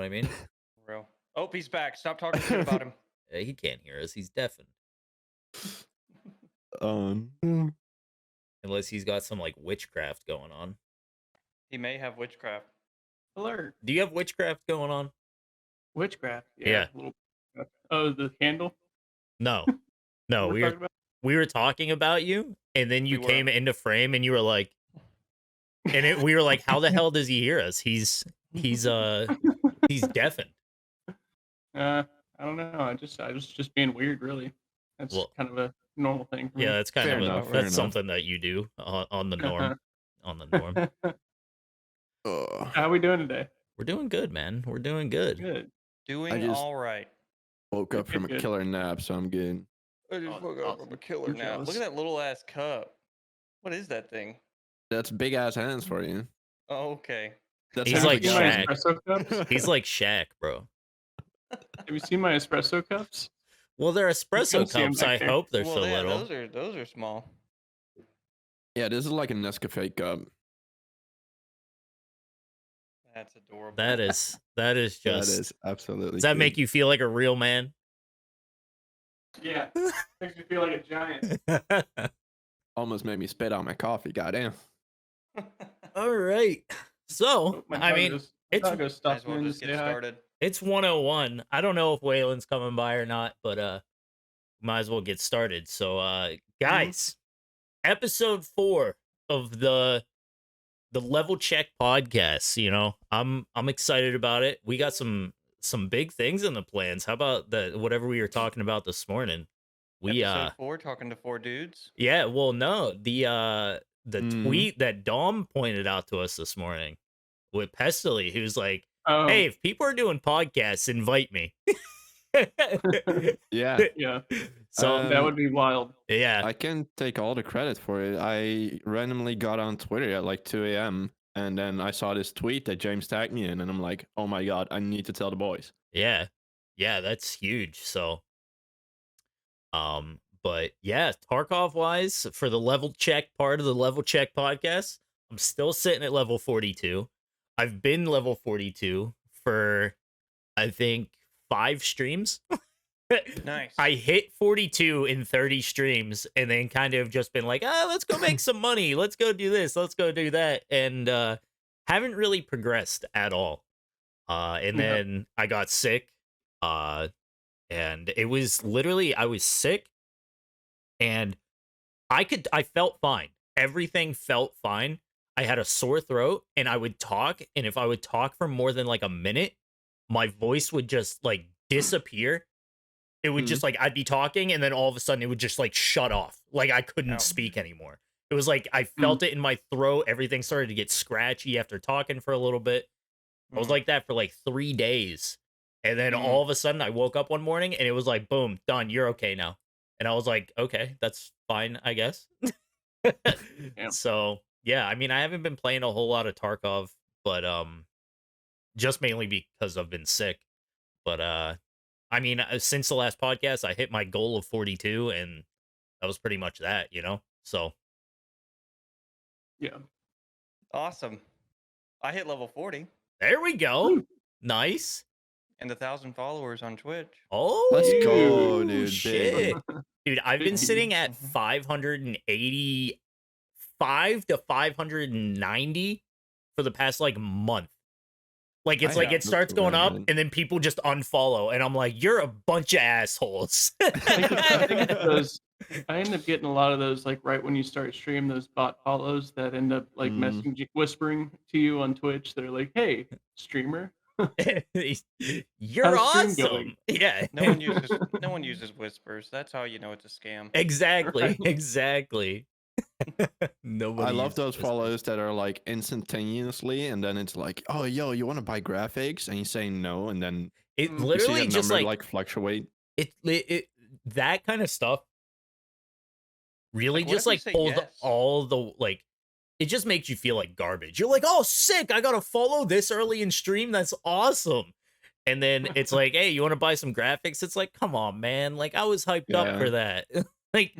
what I mean? For real. Oh, he's back. Stop talking shit about him. He can't hear us. He's deafened. Mm. Unless he's got some like witchcraft going on. He may have witchcraft. Alert. Do you have witchcraft going on? Witchcraft. Yeah. Oh, the candle? No. No, We're talking about? we were talking about you, and then you We came were. into frame, and you were like, we were like, how the hell does he hear us? He's deafened. I don't know. I was just being weird, really. That's Well, kind of a normal thing for me. yeah, that's kind Fair of enough, fair that's enough. something that you do on the norm. On the norm. How are we doing today? We're doing good, man. We're doing good. Good. Doing just- all right. Woke up from a Good. killer nap, so I'm good. I just woke up from a killer I'm nap. Look jealous. at that little ass cup. What is that thing? That's big ass hands for you. Oh, okay. That's He's how like we Have you seen my Shaq. espresso cups? He's like Shaq, bro. Have you seen my espresso cups? Well, they're espresso can see 'em cups. back I there. hope they're well, so yeah, little. those are small. Yeah, this is like a Nescafe cup. That's adorable. That is just. That is absolutely. Does that make you feel like a real man? Yeah. Makes me feel like a giant. almost made me spit out my coffee? Goddamn. All right. So, Oh, my I dog mean, just- it's dog just Might stopped as well in to just say get hi. started. it's 101. I don't know if Waylon's coming by or not, but might as well get started. So guys, episode 4 of the Level Check podcast, you know. I'm excited about it. We got some big things in the plans. How about whatever we were talking about this morning? We Episode 4, talking to 4 dudes. yeah, well no, the tweet that Dom pointed out to us this morning with Pestily, he was like, Oh, hey, if people are doing podcasts, invite me. Yeah, yeah. So That would be wild. yeah, I can take all the credit for it. I randomly got on Twitter at like 2 a.m. and then I saw this tweet that James tagged me in, and I'm like, oh my god, I need to tell the boys. yeah, that's huge. So but yeah, Tarkov wise, for the level check part of the Level Check podcast, I'm still sitting at level 42. I've been level 42 for I think 5 streams. Nice. I hit 42 in 30 streams and then kind of just been like, let's go make some money. Let's go do this. Let's go do that. And haven't really progressed at all. And then I got sick. And it was literally, I was sick and I felt fine. Everything felt fine. I had a sore throat and I would talk. And if I would talk for more than like a minute, my voice would just like disappear. It would just like, I'd be talking and then all of a sudden it would just like shut off. Like I couldn't speak anymore. It was like, I felt it in my throat. Everything started to get scratchy after talking for a little bit. I was like that for like 3 days. And then all of a sudden I woke up one morning and it was like, boom, done. You're okay now. And I was like, okay, that's fine, I guess. So yeah, I mean, I haven't been playing a whole lot of Tarkov, but just mainly because I've been sick. But I mean, since the last podcast, I hit my goal of 42, and that was pretty much that, you know? So Yeah. Awesome. I hit level 40 there we go. Nice. and 1,000 followers on Twitch. Oh, Let's go, dude. shit. Big. Dude, I've been sitting at 585 to 590 for the past like month. Like it's like it starts going up and then people just unfollow and I'm like, you're a bunch of assholes. I think it's those. I end up getting a lot of those like right when you start stream, those bot follows that end up like whispering to you on Twitch. They're like, "Hey, streamer, you're how's stream awesome." going? Yeah. No one uses whispers. That's how you know it's a scam. Exactly. Right. Exactly. Nobody I love uses those whispers. follows that are like instantaneously, and then it's like, oh, yo, you want to buy graphics? And you say no, and then It you see literally that just number, like fluctuate. it that kind of stuff really Like, what just if you like say pulls yes? all the like it just makes you feel like garbage. You're like, oh sick, I gotta follow this early in stream. That's awesome. And then it's like, hey, you want to buy some graphics? It's like, come on, man. Like I was hyped up for that. Like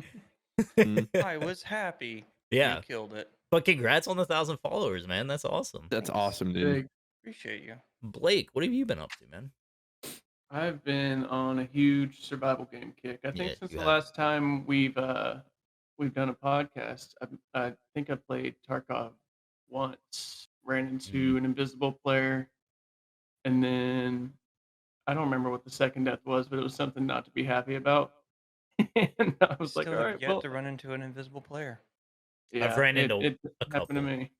I was happy. yeah. You killed it. But congrats on the 1,000 followers, man. That's awesome. That's Thanks. awesome, dude. Big. Appreciate you. Blake, what have you been up to, man? I've been on a huge survival game kick. I think Yeah, since you the have. last time we've done a podcast, I think I played Tarkov once, ran into an invisible player, and then I don't remember what the second death was, but it was something not to be happy about. And I I was like, still all have right, yet well, to run into an invisible player. I've yeah, ran it into it a happened to couple. me.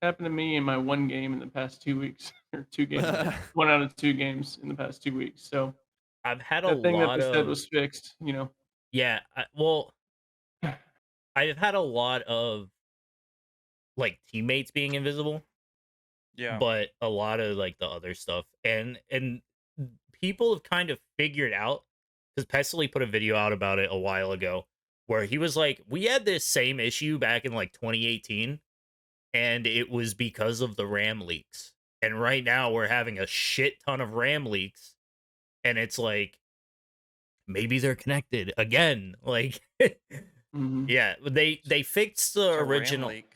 Happened to me in my one game in the past 2 weeks, or two games, 1 out of 2 games in the past 2 weeks. So I've had a that thing that lot they said of was fixed, you know. yeah. Well, I've had a lot of like teammates being invisible, Yeah. but a lot of like the other stuff, and people have kind of figured out because Pestily put a video out about it a while ago where he was like, we had this same issue back in like 2018, and it was because of the RAM leaks. And right now we're having a shit ton of RAM leaks, and it's like maybe they're connected again. Like, Mhm. yeah, they fixed the It's a RAM original. leak.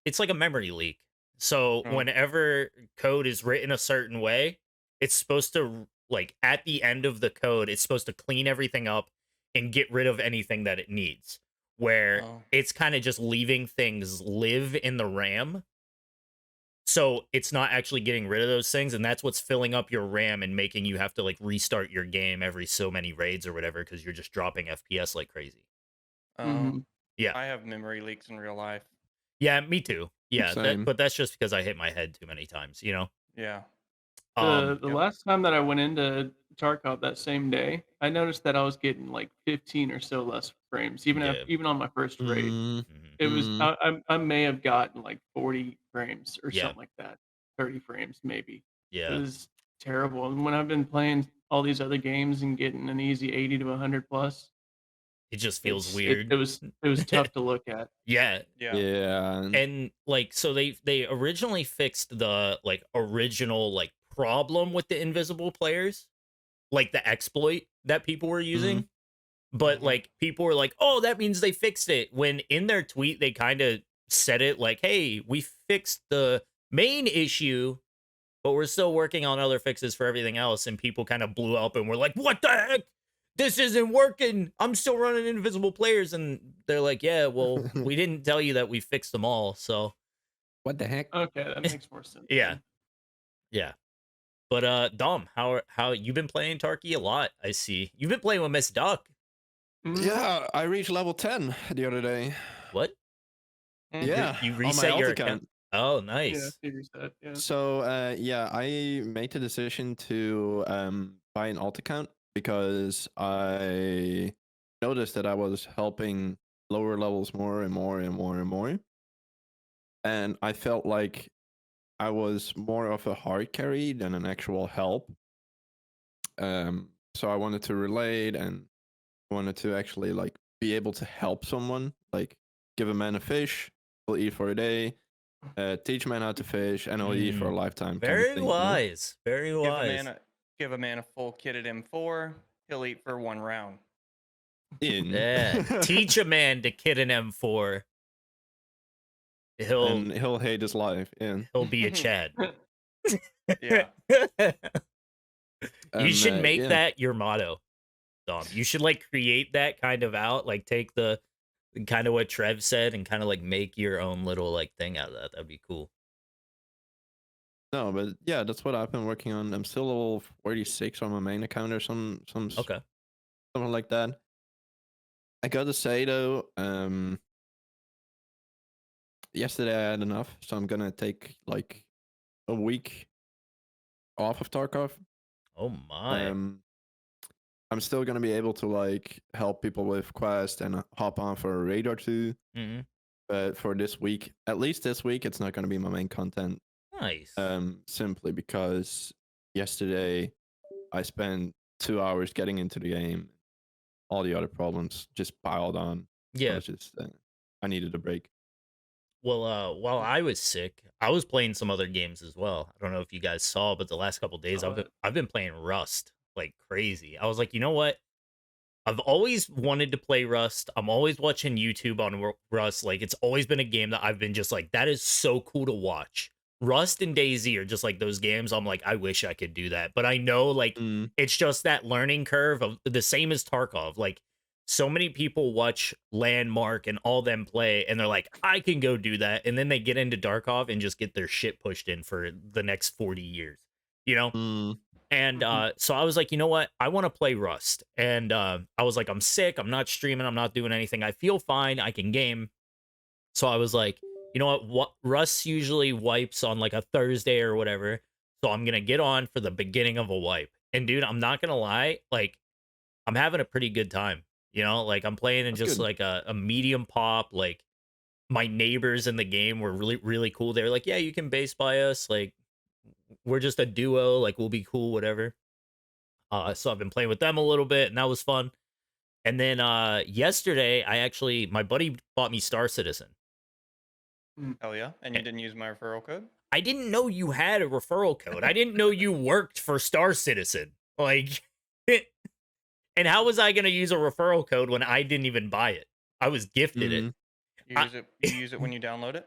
It's like a memory leak. So Oh. whenever code is written a certain way, it's supposed to like at the end of the code, it's supposed to clean everything up and get rid of anything that it needs. Where Oh. it's kind of just leaving things live in the RAM. So it's not actually getting rid of those things, and that's what's filling up your RAM and making you have to like restart your game every so many raids or whatever because you're just dropping FPS like crazy. Oh. Mhm. Yeah. I have memory leaks in real life. Yeah, me too. Yeah, Same. but that's just because I hit my head too many times, you know? Yeah. The Yep. last time that I went into Tarkov that same day, I noticed that I was getting like 15 or so less frames, Yeah. even on my first raid. Mm, Mhm. It was mm. I may have gotten like 40 frames or Yeah. something like that, 30 frames maybe. It Yeah. was terrible. And when I've been playing all these other games and getting an easy 80 to 100 plus, It just feels it weird. was tough to look at. Yeah. Yeah. Yeah. And like so they originally fixed the like original like problem with the invisible players, like the exploit that people were using. But Mhm. like people were like, "Oh, that means they fixed it." When in their tweet they kind of said it like, "Hey, we fixed the main issue, but we're still working on other fixes for everything else." And people kind of blew up and were like, "What the heck? This isn't working. I'm still running invisible players." And they're like, "Yeah, well, we didn't tell you that we fixed them all." So, What the heck? Okay, that makes more sense yeah. then. Yeah. But Dom, how you've been playing Tarky a lot, I see. You've been playing with Miss Duck. Mhm. Yeah, I reached level 10 the other day. What? Mhm. Yeah, You on my reset alt your account. account? Oh, Yeah, nice. figures that. Yeah. So yeah, I made the decision to buy an alt account because I noticed that I was helping lower levels more and more and more and more, and I felt like I was more of a hard carry than an actual help. So I wanted to relate and wanted to actually like be able to help someone, like give a man a fish, he'll eat for a day, teach a man how to fish, and he'll eat for a lifetime kind of Very thing. You know? wise. Very wise. Give a man a full kitted M4. He'll eat for 1 round. Yeah. Teach a man to kid an M4. And he'll hate his life. Yeah. He'll be a Chad. Yeah. You should make yeah. that your motto, Dom. You should like create that kind of out, like take the kind of what Trev said and kind of like make your own little like thing out of that. That'd be cool. No, but yeah, that's what I've been working on. I'm still level 46 on my main account or something like that. I gotta say though, yesterday I had enough, so I'm gonna take like a week off of Tarkov. Oh my. I'm still gonna be able to like help people with quest and hop on for a raid or two. Mm-hmm. But for this week, at least this week, it's not gonna be my main content. Nice. Simply because yesterday I spent 2 hours getting into the game. All the other problems just piled on. Yeah. I was just I needed a break. Well, while I was sick, I was playing some other games as well. I don't know if you guys saw, but the last couple days I've been playing Rust like crazy. I was like, you know what? I've always wanted to play Rust. I'm always watching YouTube on Rust. Like it's always been a game that I've been just like, that is so cool to watch. Rust and DayZ are just like those games. I'm like, I wish I could do that, but I know like Mm. it's just that learning curve of the same as Tarkov. Like so many people watch Landmark and all them play, and they're like, I can go do that, and then they get into Tarkov and just get their shit pushed in for the next 40 years, you know. Mm. And Mhm. so I was like, you know what? I want to play Rust. And I was like, I'm sick. I'm not streaming. I'm not doing anything. I feel fine. I can game. So I was like, you know what? Rust usually wipes on like a Thursday or whatever. So I'm going to get on for the beginning of a wipe. And dude, I'm not going to lie. Like, I'm having a pretty good time. You know, like I'm playing in That's just good. like a medium pop. Like, my neighbors in the game were really, really cool. They were like, yeah, you can base by us. Like, we're just a duo. Like, we'll be cool, whatever. So I've been playing with them a little bit, and that was fun. And then yesterday, my buddy bought me Star Citizen. Hell yeah. And you didn't use my referral code? I didn't know you had a referral code. I didn't know you worked for Star Citizen. Like, and how was I going to use a referral code when I didn't even buy it? I was gifted it. Mm. You use it when you download it?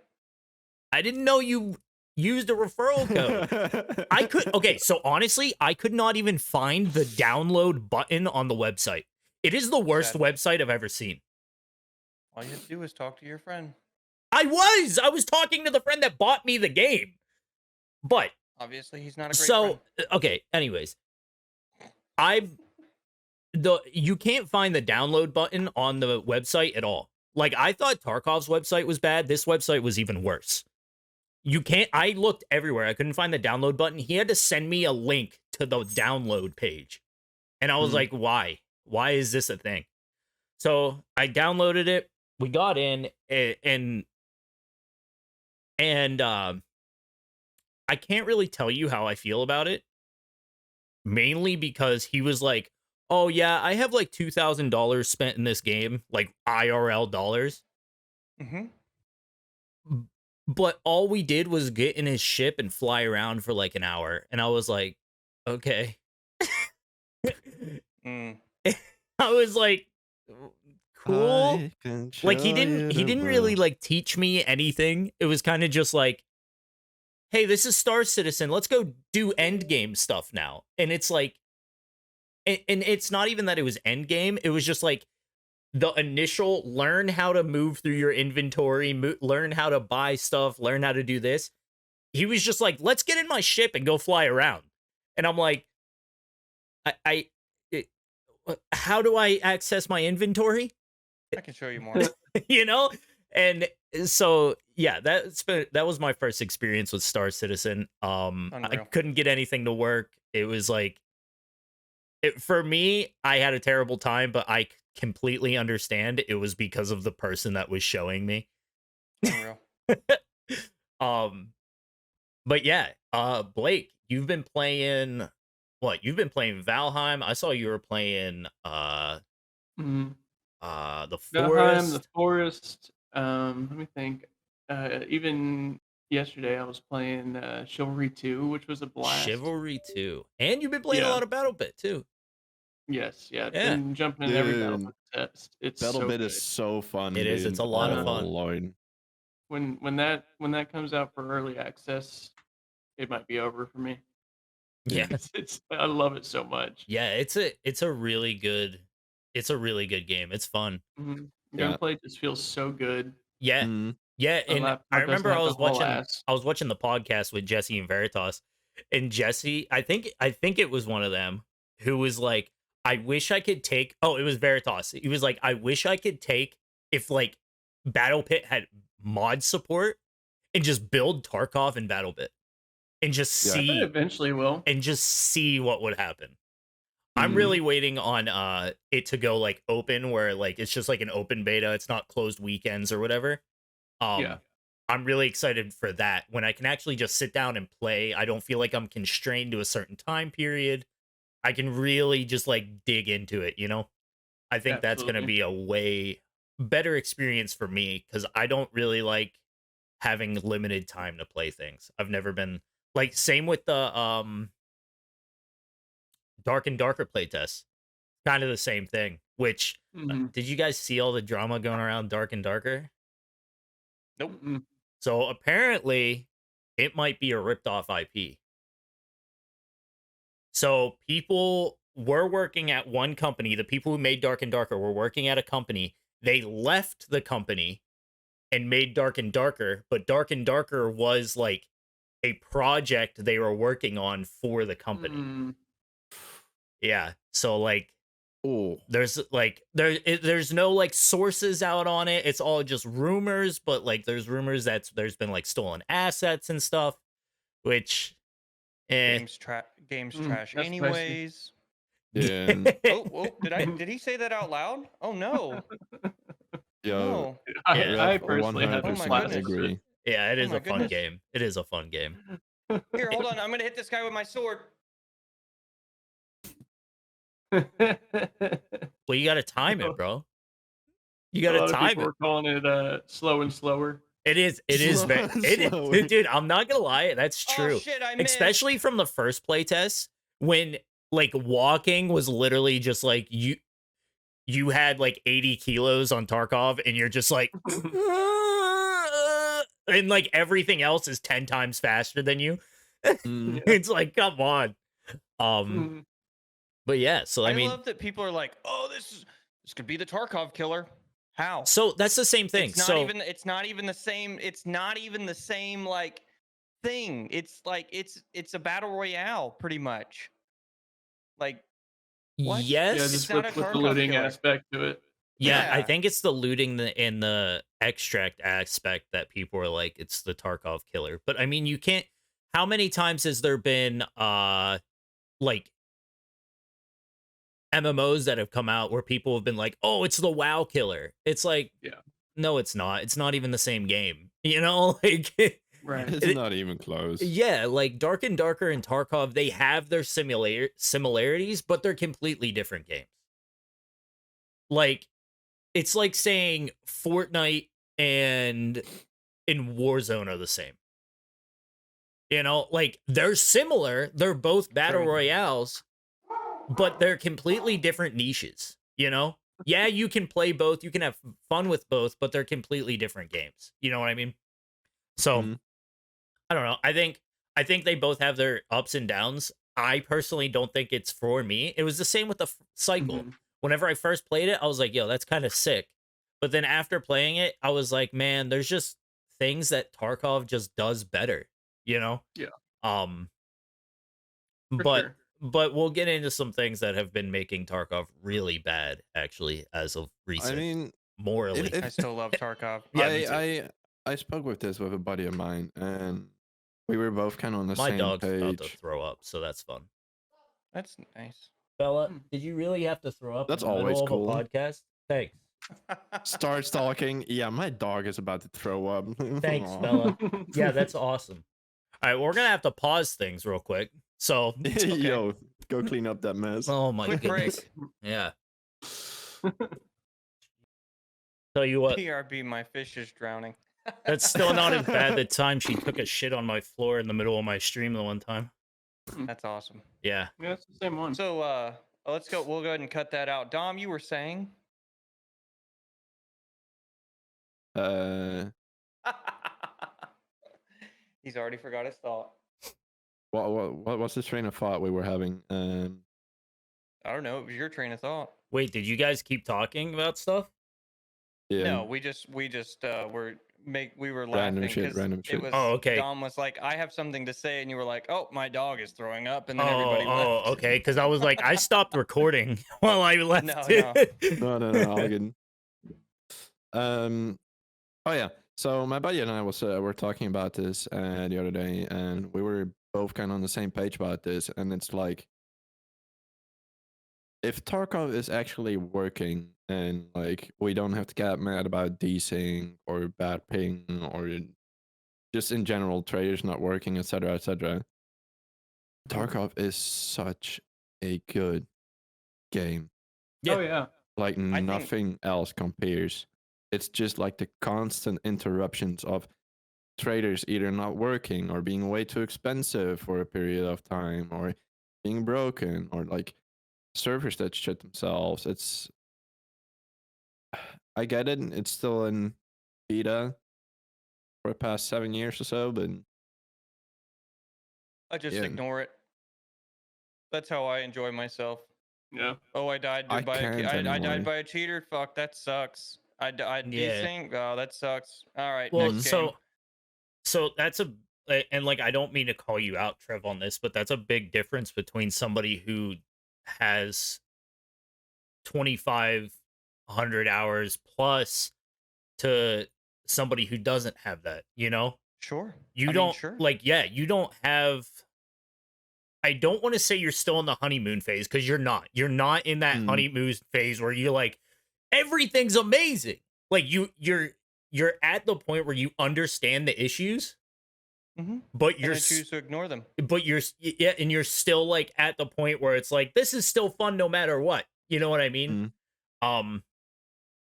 I didn't know you used a referral code. I could, okay, so honestly, I could not even find the download button on the website. It is the worst website I've ever seen. All you have to do is talk to your friend. I was talking to the friend that bought me the game. But Obviously, he's not a great friend. okay, anyways. You can't find the download button on the website at all. Like I thought Tarkov's website was bad. This website was even worse. I looked everywhere. I couldn't find the download button. He had to send me a link to the download page. And I was like, why? Why is this a thing? So I downloaded it. We got in and I can't really tell you how I feel about it. Mainly because he was like, oh yeah, I have like $2,000 spent in this game, like IRL dollars. Mm-hmm. But all we did was get in his ship and fly around for like an hour. And I was like, okay. I was like, cool. Like he didn't really like teach me anything. It was kind of just like, hey, this is Star Citizen. Let's go do end game stuff now. And it's like, and it's not even that it was end game. It was just like the initial learn how to move through your inventory, learn how to buy stuff, learn how to do this. He was just like, let's get in my ship and go fly around. And I'm like, how do I access my inventory? I can show you more. You know? And so yeah, that was my first experience with Star Citizen. I Unreal. couldn't get anything to work. It was like for me, I had a terrible time, but I completely understand it was because of the person that was showing me. Unreal. But yeah, Blake, you've been playing what? You've been playing Valheim. I saw you were playing the Valheim, Forest. the Forest. Let me think. Even yesterday, I was playing Chivalry 2, which was a blast. Chivalry 2, and you've been playing a lot of BattleBit too. Yes, yeah. Yeah. Been jumping in every BattleBit test. It's so BattleBit good. is so fun. It is. dude. It's a lot of Oh, fun. Lord. When that comes out for early access, it might be over for me. Yeah. I love it so much. Yeah, it's a really good game. It's fun. Mm-hmm. Yeah. Gameplay just feels so good. Yeah. Mm. Yeah, My and laptop I doesn't remember have I to was haul watching ass. the podcast with Jesse and Veritas, and Jesse, I think it was one of them who was like, I wish I could take, oh, it was Veritas. He was like, I wish I could take if like BattlePit had mod support and just build Tarkov in BattleBit and just Yeah. I see eventually will. and just see what would happen. I'm Mhm. really waiting on it to go like open where like it's just like an open beta. It's not closed weekends or whatever. Yeah. I'm really excited for that when I can actually just sit down and play. I don't feel like I'm constrained to a certain time period. I can really just like dig into it, you know? I think that's going to Absolutely. be a way better experience for me because I don't really like having limited time to play things. I've never been like same with the Dark and Darker playtest. Kind of the same thing. Which Mhm. did you guys see all the drama going around Dark and Darker? Nope. Mm-mm. So apparently it might be a ripped off IP. So people were working at one company. The people who made Dark and Darker were working at a company. They left the company and made Dark and Darker, but Dark and Darker was like a project they were working on for the company. Mm. Yeah. So like Oh, there's like there's no like sources out on it. It's all just rumors, but like there's rumors that there's been like stolen assets and stuff, which Games trash that's spicy. anyways. yeah. Oh, did he say that out loud? Oh no. Yo, No. Yeah. I personally had Oh to my percent class goodness. agree. Yeah, it Oh is my a fun goodness. game. It is a fun game. Here, hold on. I'm gonna hit this guy with my sword. Well, you got to time it, bro. You A got lot to of time people it. were calling it slow and slower. It is Slower and slower. dude, I'm not gonna lie, that's true. Oh shit, I missed. Especially from the first playtest when like walking was literally just like you had like 80 kilos on Tarkov and you're just like and like everything else is 10 times faster than you. Mm. It's like, come on. Mm. But yeah, so I mean, love that people are like, oh, this could be the Tarkov killer. How? so that's the same thing. It's not So even the same. It's not even the same like thing. It's like it's a battle royale pretty much. Like what? Yeah, yes, just not with a the Tarkov looting killer. aspect to it. yeah, I Yeah. think it's the looting in the extract aspect that people are like, it's the Tarkov killer. But I mean, you can't. How many times has there been like MMOs that have come out where people have been like, oh, it's the WoW killer? It's like, Yeah. no, it's not. It's not even the same game. You know, like Right. It's not even close. yeah, like Dark and Darker and Tarkov, they have their similarities, but they're completely different games. Like, it's like saying Fortnite and in Warzone are the same. You know, like they're similar. They're both battle Right. royales, but they're completely different niches. You know, yeah, you can play both. You can have fun with both, but they're completely different games. You know what I mean? So Mhm. I don't know. I think they both have their ups and downs. I personally don't think it's for me. It was the same with the cycle. Mhm. Whenever I first played it, I was like, yo, that's kind of sick. But then after playing it, I was like, man, there's just things that Tarkov just does better, you know? Yeah. Um For but sure. but we'll get into some things that have been making Tarkov really bad actually as of recent. I mean, morally. if- I still love Tarkov. Yeah, me too. I spoke with this with a buddy of mine, and we were both kind of on the My same dog's about to page. throw up, so that's fun. That's nice. Bella, Hmm. did you really have to throw up That's in the always middle cool. of a podcast? Thanks. Starts talking. Yeah, my dog is about to throw up. Thanks, Aw. Bella. Yeah, that's awesome. All right, we're gonna have to pause things real quick. So, Yo, go clean up that mess. oh my Quick goodness. break. Yeah. Tell you what, PRB, my fish is drowning. that's still not as bad the time she took a shit on my floor in the middle of my stream the one time. That's awesome. Yeah. Yeah, it's the same one. So let's go. We'll go ahead and cut that out. Dom, you were saying? He's already forgot his thought. What's the train of thought we were having? I don't know. It was your train of thought. Wait, did you guys keep talking about stuff? Yeah. No, we just we were Random laughing shit, because random it shit. was. Oh, okay. Dom was like, "I have something to say," and you were like, "Oh, my dog is throwing up," and then everybody left. Oh, okay. Because I was like, I stopped recording while I left. No. No, all good. Oh yeah. So my buddy and I were talking about this the other day, and we were both kind of on the same page about this. And it's like, if Tarkov is actually working, and like we don't have to get mad about desync or bad ping or just in general traders not working, etc., etc. Tarkov is such a good game. Yeah. Oh yeah. Like think- nothing else compares. It's just like the constant interruptions of traders either not working or being way too expensive for a period of time or being broken or like servers that shut themselves. It's I get it. It's still in beta for the past 7 years or so, but I just Yeah. ignore it. That's how I enjoy myself. Yeah. Oh, I died I by can't I died anymore. by a cheater. Fuck, that sucks. I Yeah. desync. Oh, that sucks. All right, Well, next game. so that's and like I don't mean to call you out, Trev, on this, but that's a big difference between somebody who has 2,500 hours plus to somebody who doesn't have that, you know? Sure. You I mean, don't sure. like, yeah, you don't have. I don't want to say you're still in the honeymoon phase because you're not. You're not in that honeymoon phase where you're like, everything's amazing. Like you're at the point where you understand the issues, but And you're I choose to ignore them. but yeah, and you're still like at the point where it's like this is still fun no matter what. You know what I mean? Um,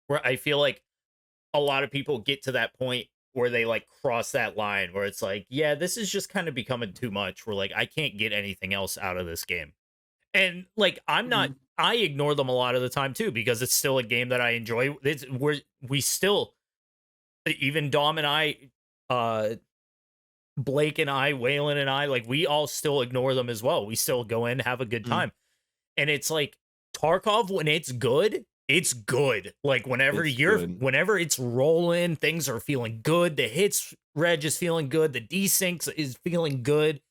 where I feel like a lot of people get to that point where they like cross that line where it's like, yeah, this is just kind of becoming too much. Where like I can't get anything else out of this game. And like I'm not I ignore them a lot of the time too because it's still a game that I enjoy. We still even Dom and I Blake and I, Waylon and I, like we all still ignore them as well. We still go in, have a good time. And it's like Tarkov when it's good, it's good. Like whenever whenever it's rolling, things are feeling good. The hits reg is feeling good. The desyncs is feeling good.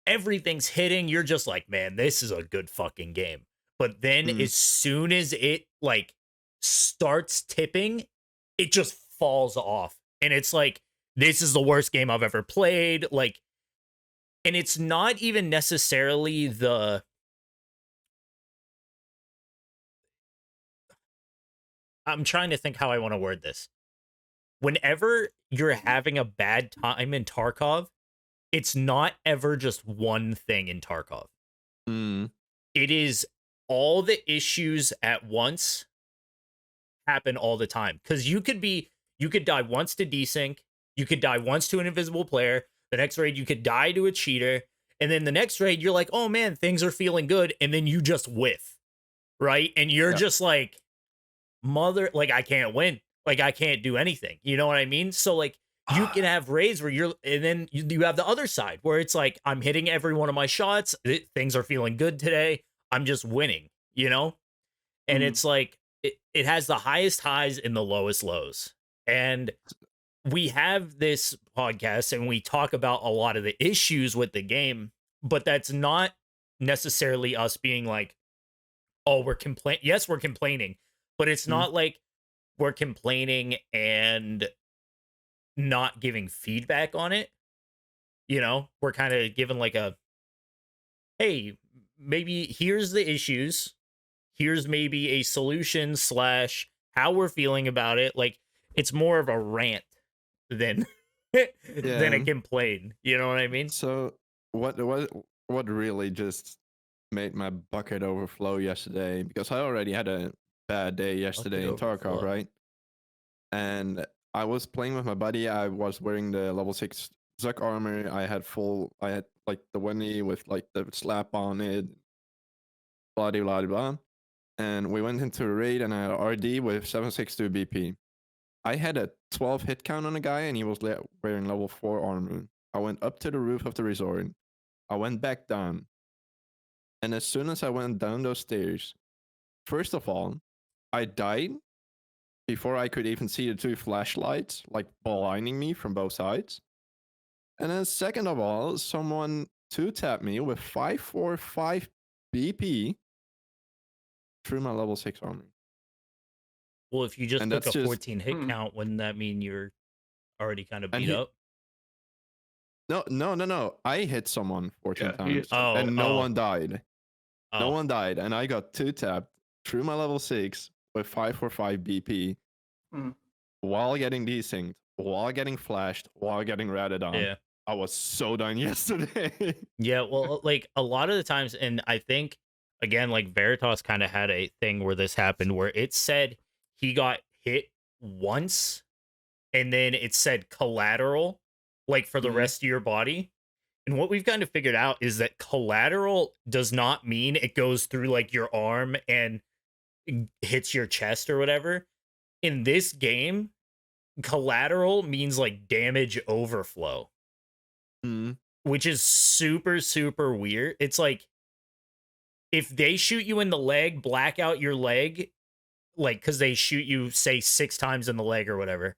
Everything's hitting. You're just like, man, this is a good fucking game. But then as soon as it like starts tipping, it just falls off. And it's like, this is the worst game I've ever played. Like, and it's not even necessarily I'm trying to think how I want to word this. Whenever you're having a bad time in Tarkov, it's not ever just one thing in Tarkov. It is all the issues at once happen all the time. Because you could die once to desync, you could die once to an invisible player, the next raid you could die to a cheater, and then the next raid you're like, oh man, things are feeling good, and then you just whiff, right? And you're just like, like I can't win. Like I can't do anything. You know what I mean? So like you can have raids where and then you have the other side where it's like, I'm hitting every one of my shots. Things are feeling good today. I'm just winning, you know? And it's like, it has the highest highs and the lowest lows. And we have this podcast and we talk about a lot of the issues with the game, but that's not necessarily us being like, oh, yes, we're complaining, but it's not like we're complaining and not giving feedback on it. You know, we're kind of giving like hey, maybe here's the issues. Here's maybe a solution / how we're feeling about it. Like it's more of a rant than than a complaint. You know what I mean? So what really just made my bucket overflow yesterday, because I already had a bad day yesterday in Tarkov, right? And I was playing with my buddy. I was wearing the level 6 Zuck armor. I had like the Winnie with like the slap on it, blah blah blah blah. And we went into a raid and I had RD with 762 BP. I had a 12 hit count on a guy and he was wearing level 4 armor. I went up to the roof of the resort. I went back down. And as soon as I went down those stairs, first of all, I died before I could even see the 2 flashlights like blinding me from both sides. And then second of all, someone 2-tapped me with 545 BP through my level 6 armor. Well, if you just took a 14 hit count, wouldn't that mean you're already kind of beat up? No. I hit someone 14 times. And no one died. No one died. And I got 2-tapped through my level 6 with 545 BP while getting desynced, while getting flashed, while getting ratted on. Yeah. I was so done yesterday. Yeah, well, like a lot of the times, and I think, again, like Veritas kind of had a thing where this happened where it said he got hit once and then it said collateral, like for the rest of your body. And what we've kind of figured out is that collateral does not mean it goes through like your arm and hits your chest or whatever. In this game, collateral means like damage overflow. which is super, super weird. It's like if they shoot you in the leg, black out your leg, like because they shoot you, say, 6 times in the leg or whatever,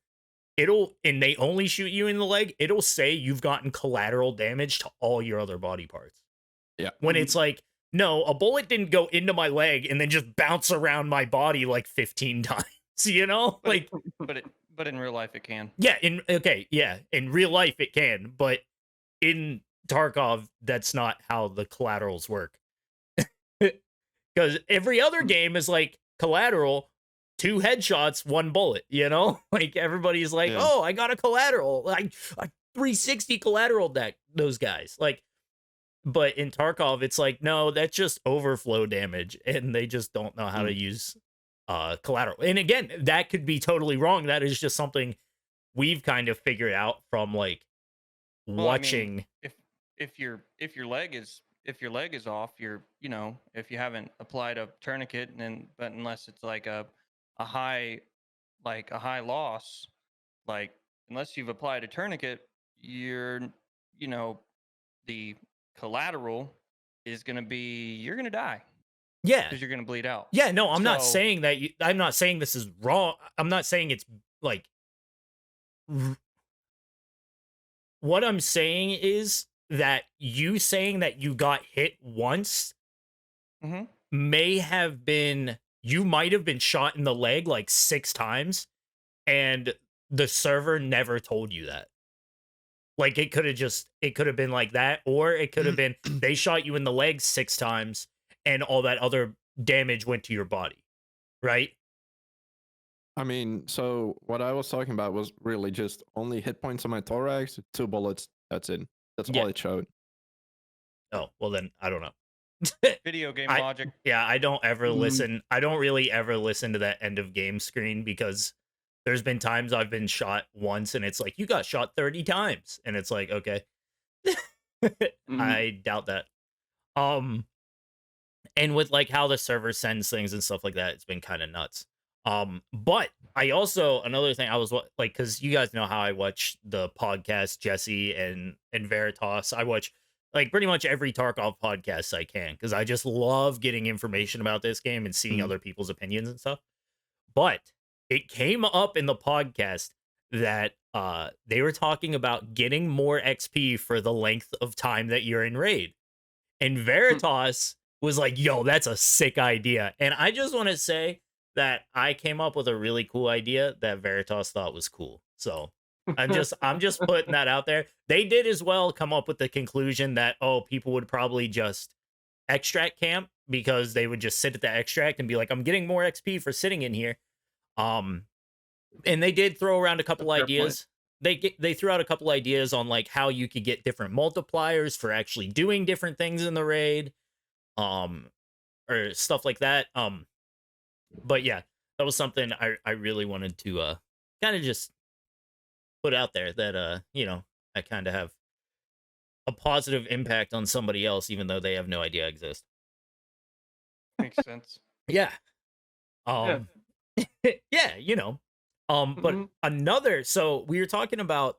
and they only shoot you in the leg, it'll say you've gotten collateral damage to all your other body parts. Yeah. When it's like, no, a bullet didn't go into my leg and then just bounce around my body like 15 times, you know? But Like, but in real life it can. yeah, in real life it can, but in Tarkov, that's not how the collaterals work. Because every other game is like collateral, 2 headshots, 1 bullet, you know? Like everybody's like, Yeah. oh, I got a collateral. I 360 collateral deck those guys. Like, but in Tarkov, it's like, no, that's just overflow damage, and they just don't know how to use collateral. And again, that could be totally wrong. That is just something we've kind of figured out from like Well, I mean, watching. if your leg is off, if you haven't applied a tourniquet, but unless it's like a high loss, like unless you've applied a tourniquet, the collateral is going to be, you're going to die Yeah. because you're going to bleed out. Yeah, no, I'm not So- saying that. I'm not saying this is wrong. I'm not saying it's like. What I'm saying is that you saying that you got hit once Mhm. may have been, you might have been shot in the leg like 6 times, and the server never told you that. Like it could have been like that, or it could have been they shot you in the leg 6 times and all that other damage went to your body, right? I mean, so what I was talking about was really just only hit points on my thorax, 2 bullets. That's it. That's Yeah. all it showed. Oh, well then I don't know. Video game I- logic. Yeah, I don't ever Mhm. listen. I don't really ever listen to that end of game screen because there's been times I've been shot once and it's like, you got shot 30 times. And it's like, okay. I doubt that. And with like how the server sends things and stuff like that, it's been kind of nuts. But I also, another thing I was like, because you guys know how I watch the podcast, Jesse and Veritas. I watch like pretty much every Tarkov podcast I can because I just love getting information about this game and seeing Mhm. other people's opinions and stuff. But it came up in the podcast that they were talking about getting more XP for the length of time that you're in raid. And Veritas was like, yo, that's a sick idea. And I just want to say that I came up with a really cool idea that Veritas thought was cool. So I'm just putting that out there. They did as well come up with the conclusion that, oh, people would probably just extract camp because they would just sit at the extract and be like, I'm getting more XP for sitting in here. And they did throw around a couple Fair point. ideas. They threw out a couple ideas on like how you could get different multipliers for actually doing different things in the raid, or stuff like that. But yeah, that was something I really wanted to kind of just put out there that I kind of have a positive impact on somebody else, even though they have no idea I exist. Makes sense. Yeah. Yeah, but Mhm. another, so we were talking about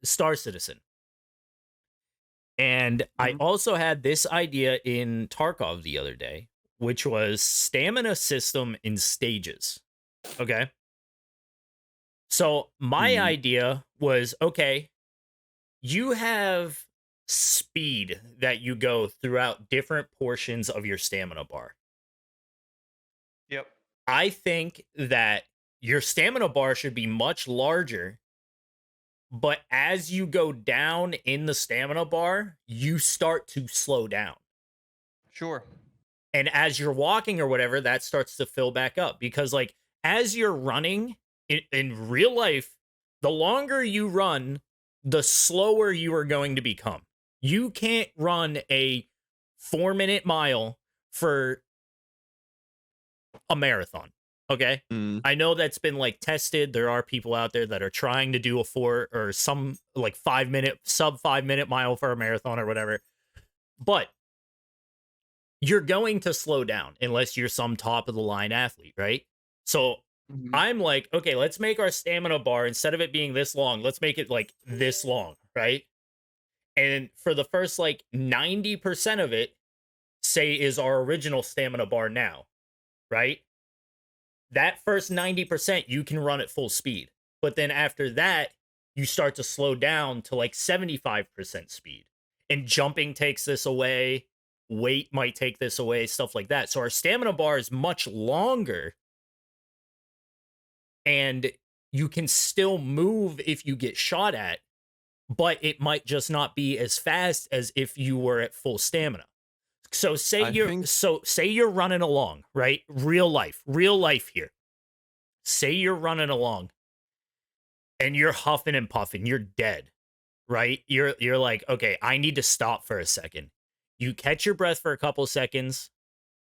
Star Citizen. And I Mhm. also had this idea in Tarkov the other day, which was stamina system in stages. Okay. So my idea was, okay, you have speed that you go throughout different portions of your stamina bar. Yep. I think that your stamina bar should be much larger, but as you go down in the stamina bar, you start to slow down. Sure. And as you're walking or whatever, that starts to fill back up because, like, as you're running in real life, the longer you run, the slower you are going to become. You can't run a 4-minute mile for a marathon. Okay. I know that's been like tested. There are people out there that are trying to do a 4 or some like 5-minute, sub 5-minute mile for a marathon or whatever. But you're going to slow down unless you're some top of the line athlete, right? So Mhm. I'm like, okay, let's make our stamina bar, instead of it being this long, let's make it like this long, right? And for the first like 90% of it, say is our original stamina bar now, right? That first 90% you can run at full speed. But then after that, you start to slow down to like 75% speed. And jumping takes this away, weight might take this away, stuff like that. So our stamina bar is much longer, and you can still move if you get shot at, but it might just not be as fast as if you were at full stamina. So say you're running along, right? Real life here. Say you're running along and you're huffing and puffing, you're dead, right? You're like, okay, I need to stop for a second. You catch your breath for a couple seconds,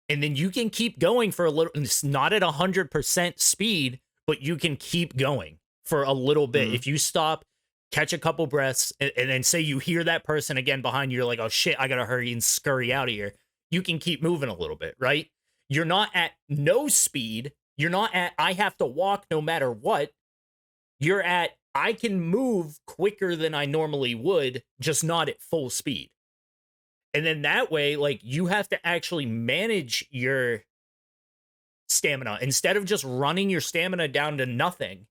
and then you can keep going for a little. It's not at 100% speed, but you can keep going for a little bit. If you stop, catch a couple breaths, and then say you hear that person again behind you, you're like, oh shit, I gotta hurry and scurry out of here. You can keep moving a little bit, right? You're not at no speed. You're not at, I have to walk no matter what. You're at, I can move quicker than I normally would, just not at full speed. And then that way, like, you have to actually manage your stamina instead of just running your stamina down to nothing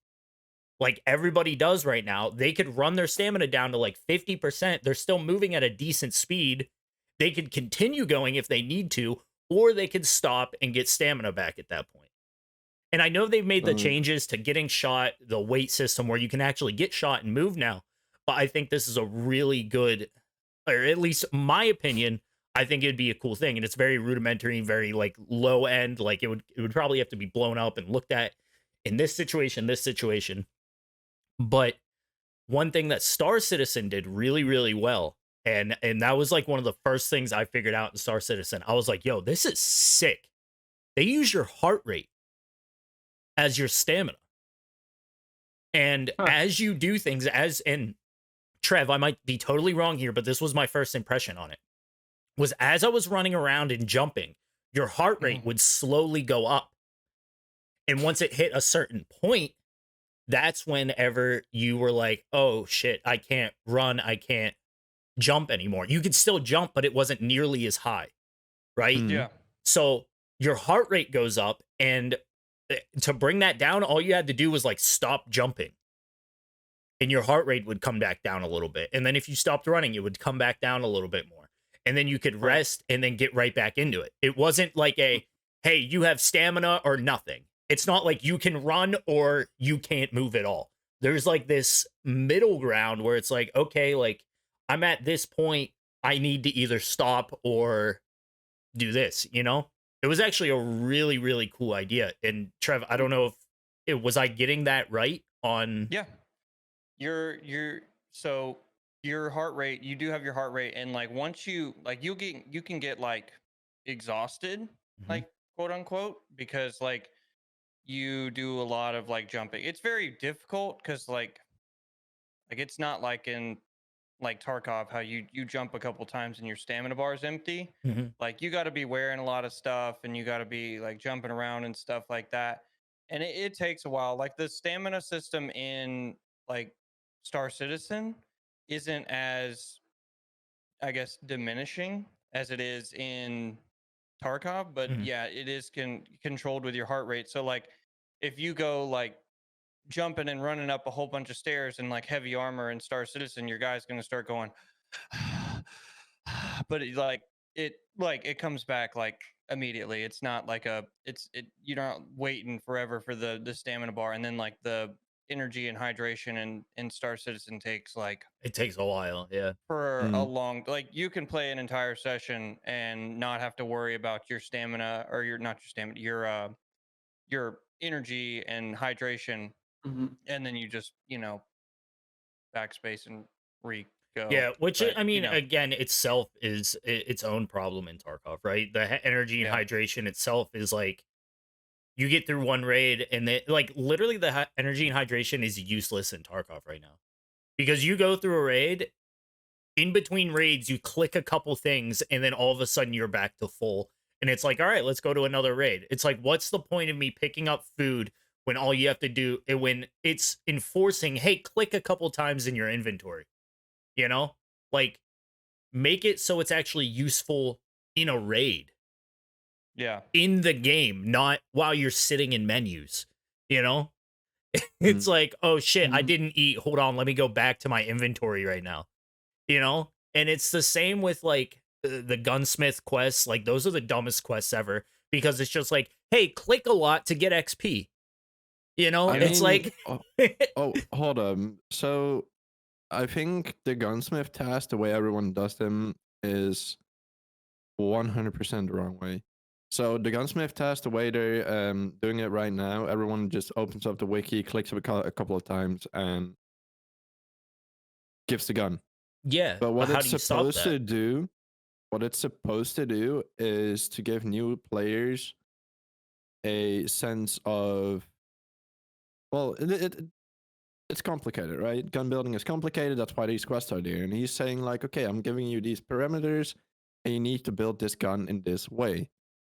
like everybody does right now. They could run their stamina down to like 50%. They're still moving at a decent speed. They could continue going if they need to, or they could stop and get stamina back at that point. And I know they've made the changes to getting shot, the weight system where you can actually get shot and move now. But I think this is a really good, or at least my opinion, I think it'd be a cool thing. And it's very rudimentary, very like low end. Like it would probably have to be blown up and looked at in this situation. But one thing that Star Citizen did really, really well, and that was like one of the first things I figured out in Star Citizen. I was like, yo, this is sick. They use your heart rate as your stamina. And as you do things, and Trev, I might be totally wrong here, but this was my first impression on it, was as I was running around and jumping, your heart rate would slowly go up. And once it hit a certain point, that's whenever you were like, oh shit, I can't run, I can't jump anymore. You could still jump, but it wasn't nearly as high, right? Yeah. So your heart rate goes up, and to bring that down, all you had to do was like stop jumping, and your heart rate would come back down a little bit. And then if you stopped running, it would come back down a little bit more. And then you could rest and then get right back into it. It wasn't like a, hey, you have stamina or nothing. It's not like you can run or you can't move at all. There's like this middle ground where it's like, okay, like I'm at this point, I need to either stop or do this, you know? It was actually a really, really cool idea. And Trev, I don't know if it was I getting that right on. Yeah. So your heart rate, you do have your heart rate, and like once you like you can get like exhausted, like quote unquote, because like you do a lot of like jumping. It's very difficult because like it's not like in like Tarkov how you jump a couple times and your stamina bar is empty. Like you got to be wearing a lot of stuff, and you got to be like jumping around and stuff like that, and it takes a while. Like the stamina system in like Star Citizen isn't as, I guess, diminishing as it is in Tarkov, but yeah, it is controlled with your heart rate. So like if you go like jumping and running up a whole bunch of stairs in like heavy armor in Star Citizen, your guy's going to start going but it comes back like immediately. It's not like you're not waiting forever for the stamina bar, and then like the energy and hydration in Star Citizen takes like, it takes a while, yeah, for a long, like you can play an entire session and not have to worry about your stamina, or your energy and hydration, and then you just backspace and go. Yeah, which But, I mean, again, itself is its own problem in Tarkov, right? The energy and hydration itself is like, you get through one raid, and then like literally the energy and hydration is useless in Tarkov right now, because you go through a raid, in between raids, you click a couple things, and then all of a sudden you're back to full, and it's like, all right, let's go to another raid. It's like, what's the point of me picking up food when all you have to do, when it's enforcing, hey, click a couple times in your inventory, you know? Like, make it so it's actually useful in a raid, Yeah. in the game, not while you're sitting in menus, you know? It's like, oh shit, I Mhm. didn't eat. Hold on, let me go back to my inventory right now. You know? And it's the same with like the gunsmith quests. Like those are the dumbest quests ever because it's just like, hey, click a lot to get XP. You know? I It's mean, like oh, hold on. So I think the gunsmith task, the way everyone does them, is 100% the wrong way. So the gunsmith task, the way they're doing it right now, everyone just opens up the wiki, clicks it a couple of times, and gives the gun. yeah, But but what how it's do you stop supposed to that? do, what it's supposed to do, is to give new players a sense of, well, it's complicated, right? Gun building is complicated. That's why these quests are there. And he's saying like, okay, I'm giving you these parameters, and you need to build this gun in this way.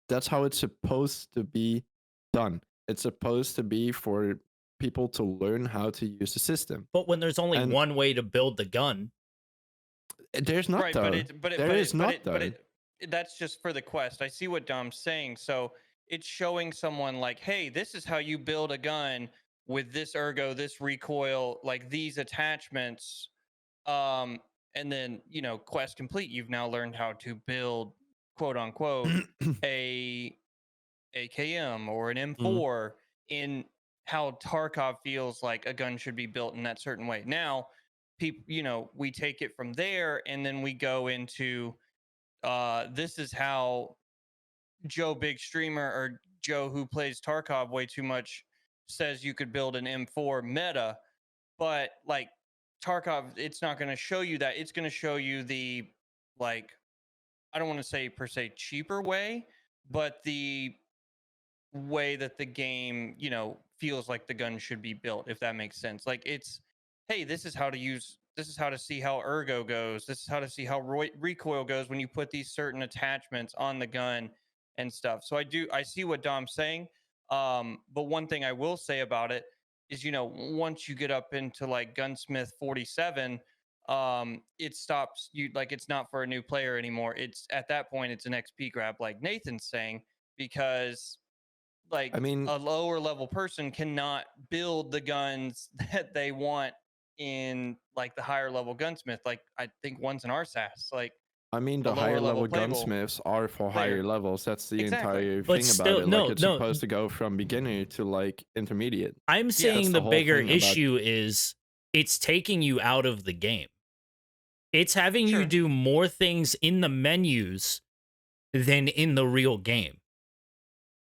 That's how it's supposed to be done. It's supposed to be for people to learn how to use the system. But when there's only And one way to build the gun, there's not Right, though. There is not though. that's just for the quest. I see what Dom's saying. So it's showing someone like, hey, this is how you build a gun with this ergo, this recoil, like these attachments. Um, and then, quest complete. You've now learned how to build, quote unquote, a AKM or an M4 in how Tarkov feels like a gun should be built in that certain way. Now, people, we take it from there and then we go into this is how Joe Big Streamer or Joe who plays Tarkov way too much says you could build an M4 meta, but like Tarkov, it's not going to show you that. It's going to show you the like I don't want to say per se cheaper way, but the way that the game, feels like the gun should be built, if that makes sense. Like it's, hey, this is how to see how ergo goes. This is how to see how recoil goes when you put these certain attachments on the gun and stuff. So I see what Dom's saying. But one thing I will say about it is, once you get up into like Gunsmith 47, it stops you like it's not for a new player anymore. It's at that point it's an XP grab, like Nathan's saying, because like I mean, a lower level person cannot build the guns that they want in like the higher level gunsmith. Like I think one's an RSAS. Like a the lower higher level level playable gunsmiths are for higher player. levels. That's the Exactly. entire but thing about still, it. Like it's no. supposed to go from beginner to like intermediate. I'm Yeah. saying That's the the whole bigger thing about- issue is it's taking you out of the game. It's having you Sure. do more things in the menus than in the real game.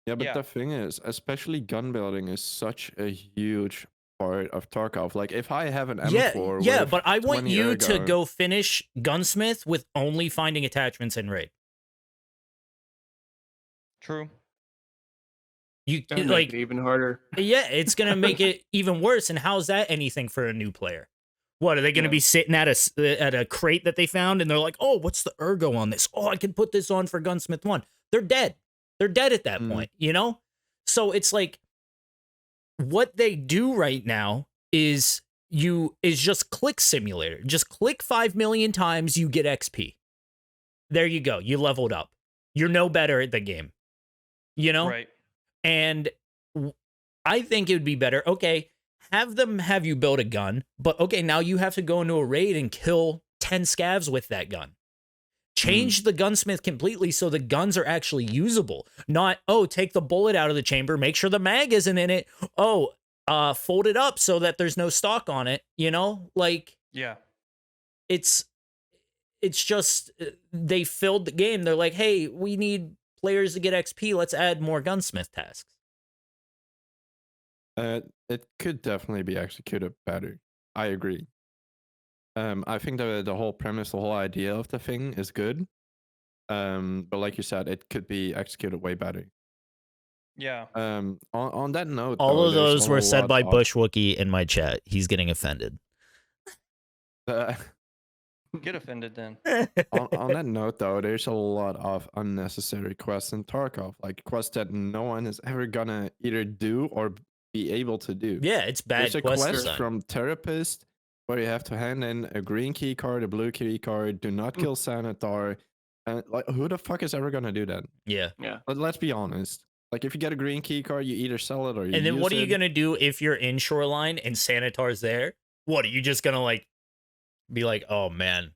Yeah, but Yeah. the thing is, especially gun building is such a huge part of Tarkov. Like if I have an M4 Yeah, with but I want 20 you to ergo, go finish Gunsmith with only finding attachments in raid. True. You That'd make like it even harder. yeah, it's gonna make it even worse. And how's that anything for a new player? What are they gonna Yeah. be sitting at a crate that they found and they're like, oh, what's the ergo on this? Oh, I can put this on for Gunsmith 1. They're dead. They're dead at that point, you know? So it's like what they do right now is just click simulator. Just click 5 million times, you get XP. There you go. You leveled up. You're no better at the game. You know? Right. And I think it would be better. Okay, have them have you build a gun, but okay, now you have to go into a raid and kill 10 scavs with that gun. Change the gunsmith completely so the guns are actually usable. Not, oh, take the bullet out of the chamber, make sure the mag isn't in it. Oh, fold it up so that there's no stock on it. You know, like Yeah. it's just they filled the game. They're like, hey, we need players to get XP. Let's add more gunsmith tasks. it could definitely be executed better. I agree. I think the whole premise, the whole idea of the thing is good. But like you said, it could be executed way better. Yeah. On that note, All though, of there's those a were whole said lot by of- Bush Wookie in my chat. He's getting offended. Get offended then. on that note, though, there's a lot of unnecessary quests in Tarkov, like quests that no one is ever gonna either do or be able to do. Yeah, it's bad There's a quest quest design. from Therapist where you have to hand in a green key card, a blue key card, do not kill Sanitar. And like, who the fuck is ever gonna do that? Yeah. Yeah. Let's be honest. Like, if you get a green key card, you either sell it or you And then use what are you it. gonna do if you're in Shoreline and Sanitar's there? What are you just gonna like be like, oh man,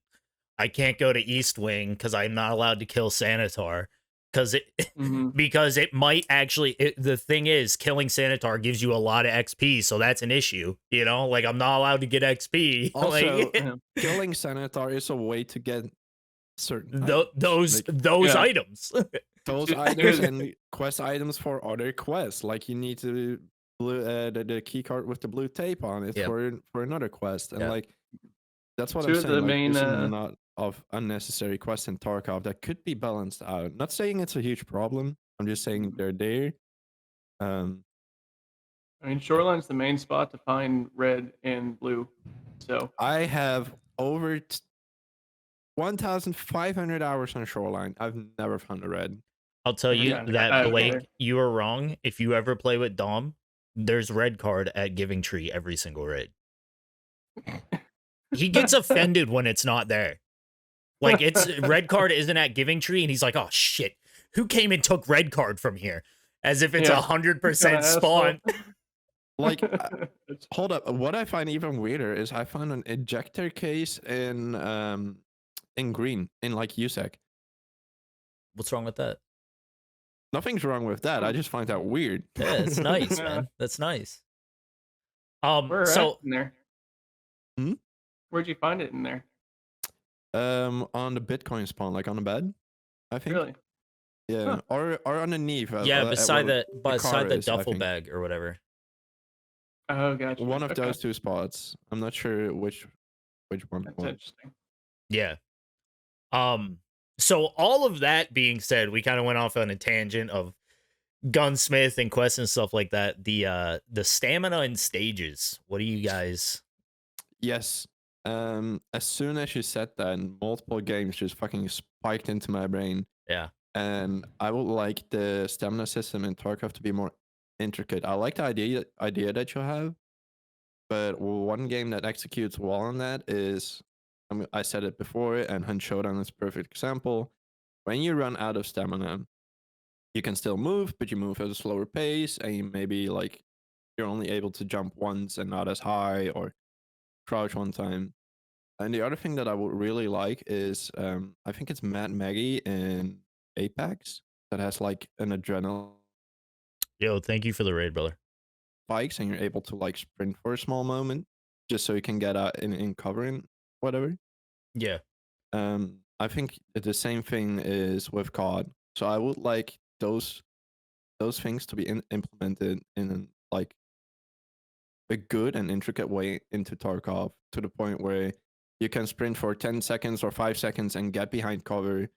I can't go to East Wing because I'm not allowed to kill Sanitar because it might actually. The thing is, killing Sanitar gives you a lot of XP, so that's an issue. You know, like I'm not allowed to get XP. Also, like, killing Sanitar is a way to get certain those items. items. Those items and quest items for other quests. Like you need to the key card with the blue tape on it for another quest, and like that's what I'm saying. Like, main, there's a lot of unnecessary quests in Tarkov that could be balanced out. Not saying it's a huge problem. I'm just saying they're there. I mean, Shoreline's the main spot to find red and blue. So I have over 1,500 hours on Shoreline. I've never found a red. I'll tell you Yeah, that, Blake, you are wrong. If you ever play with Dom, there's red card at Giving Tree every single raid. He gets offended when it's not there. Like, it's red card isn't at Giving Tree, and he's like, oh shit, who came and took red card from here? As if it's 100% spawn. Like, hold up. What I find even weirder is I found an ejector case in green, in like USEC. What's wrong with that? Nothing's wrong with that. I just find that weird. Yeah, it's nice, man. That's nice. Where so in there? Where'd you find it in there? On the Bitcoin spawn, like on the bed, I think. Really? Yeah, or underneath. Beside the duffel is, bag or whatever. Oh, gotcha. One of those two spots. I'm not sure which one. That's interesting. Yeah. So all of that being said, we kind of went off on a tangent of gunsmith and quests and stuff like that. The stamina and stages. What do you guys? Yes. As soon as you said that, multiple games just fucking spiked into my brain. Yeah. And I would like the stamina system in Tarkov to be more intricate. I like the idea that you have, but one game that executes well on that is, I said it before, and Hunt Showdown is a perfect example. When you run out of stamina, you can still move, but you move at a slower pace, and you maybe like you're only able to jump once and not as high, or crouch one time. And the other thing that I would really like is, I think it's Mad Maggie in Apex that has like an adrenaline. Yo, thank you for the raid, brother. Spikes, and you're able to like sprint for a small moment, just so you can get out in cover and whatever. Yeah. I think the same thing is with COD. So I would like those things to be implemented in like a good and intricate way into Tarkov, to the point where you can sprint for 10 seconds or 5 seconds and get behind cover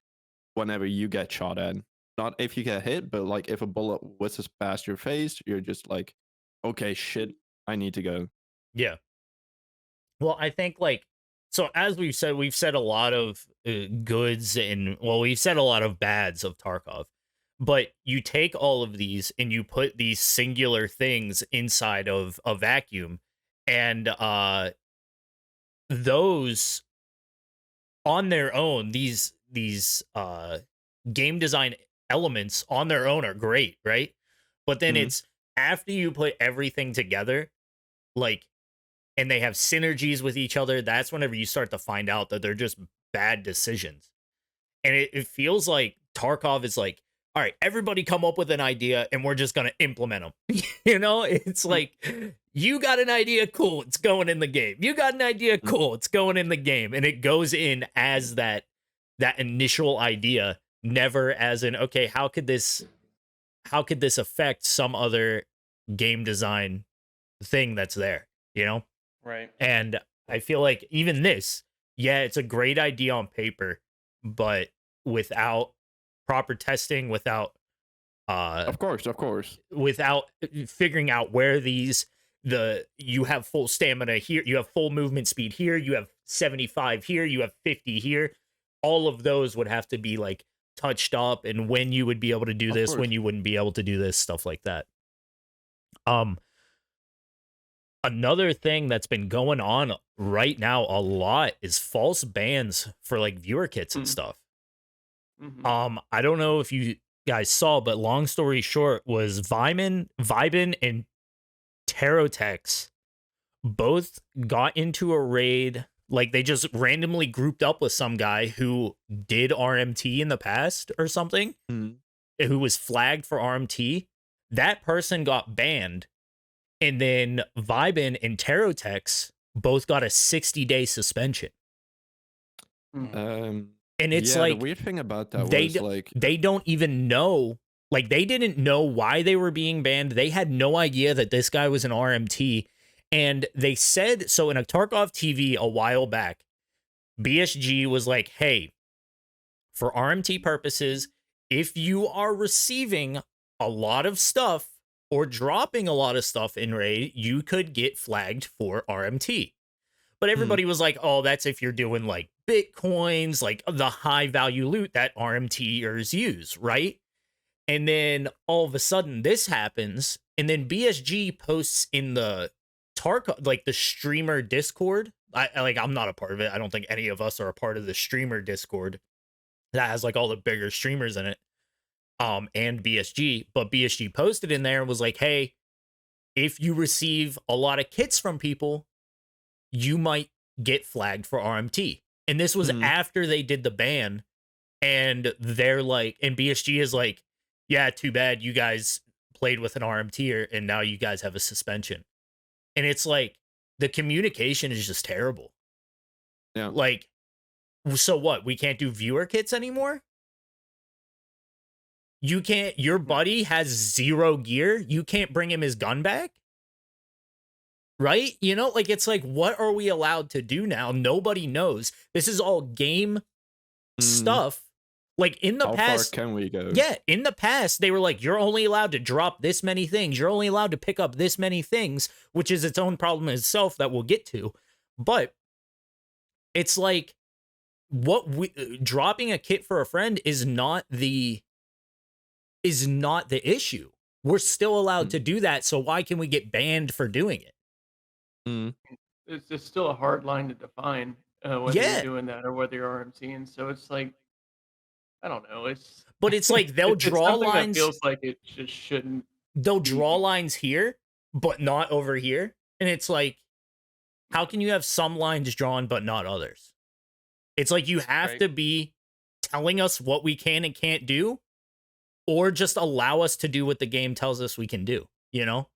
whenever you get shot at. Not if you get hit, but like if a bullet whizzes past your face, you're just like, okay, shit, I need to go. Yeah. Well, I think like, so as we've said a lot of goods and, well, we've said a lot of bads of Tarkov, but you take all of these and you put these singular things inside of a vacuum, and those on their own, these game design elements on their own are great, right? But then it's after you put everything together, like, and they have synergies with each other, that's whenever you start to find out that they're just bad decisions. And it feels like Tarkov is like, all right, everybody come up with an idea and we're just going to implement them. You know, it's like, you got an idea, cool, it's going in the game. You got an idea, cool, it's going in the game. And it goes in as that initial idea, never as an, okay, how could this affect some other game design thing that's there, you know? Right. And I feel like even this, yeah, it's a great idea on paper, but without proper testing, without of course, without figuring out where you have full stamina here, you have full movement speed here, you have 75 here, you have 50 here, all of those would have to be like touched up, and when you would be able to do this, when you wouldn't be able to do this, stuff like that. Another thing that's been going on right now a lot is false bans for like viewer kits and Mm. stuff. Mhm. I don't know if you guys saw, but long story short was Vibin and Tarotex both got into a raid. Like they just randomly grouped up with some guy who did RMT in the past or something, Mhm. who was flagged for RMT. That person got banned. And then Vibin and Tarotex both got a 60-day suspension. And it's Yeah, the like weird thing about that they was like they don't even know, like they didn't know why they were being banned. They had no idea that this guy was an RMT. And they said, so in a Tarkov TV a while back, BSG was like, hey, for RMT purposes, if you are receiving a lot of stuff or dropping a lot of stuff in raid, you could get flagged for RMT. But everybody was like, oh, that's if you're doing like Bitcoins, like the high value loot that RMTers use, right? And then all of a sudden this happens. And then BSG posts in the Tarkov, like the streamer Discord. I'm not a part of it. I don't think any of us are a part of the streamer Discord that has like all the bigger streamers in it. And BSG. But BSG posted in there and was like, hey, if you receive a lot of kits from people, you might get flagged for RMT. And this was after they did the ban. And they're like, and BSG is like, yeah, too bad you guys played with an RMT and now you guys have a suspension. And it's like, the communication is just terrible. Yeah. Like, so what? We can't do viewer kits anymore? You can't, your buddy has 0 gear. You can't bring him his gun back? Right? You know, like, it's like, what are we allowed to do now? Nobody knows. This is all game stuff. Like, in the past, how far can we go? Yeah, in the past, they were like, you're only allowed to drop this many things. You're only allowed to pick up this many things, which is its own problem in itself that we'll get to. But it's like, dropping a kit for a friend is not the issue. We're still allowed to do that, so why can we get banned for doing it? It's just still a hard line to define whether Yeah. you're doing that or whether you're RMCing. So it's like, I don't know. It's But it's like they'll it's draw something lines. that feels like it just shouldn't. They'll draw lines here, but not over here. And it's like, how can you have some lines drawn but not others? It's like you have to be telling us what we can and can't do, or just allow us to do what the game tells us we can do, you know?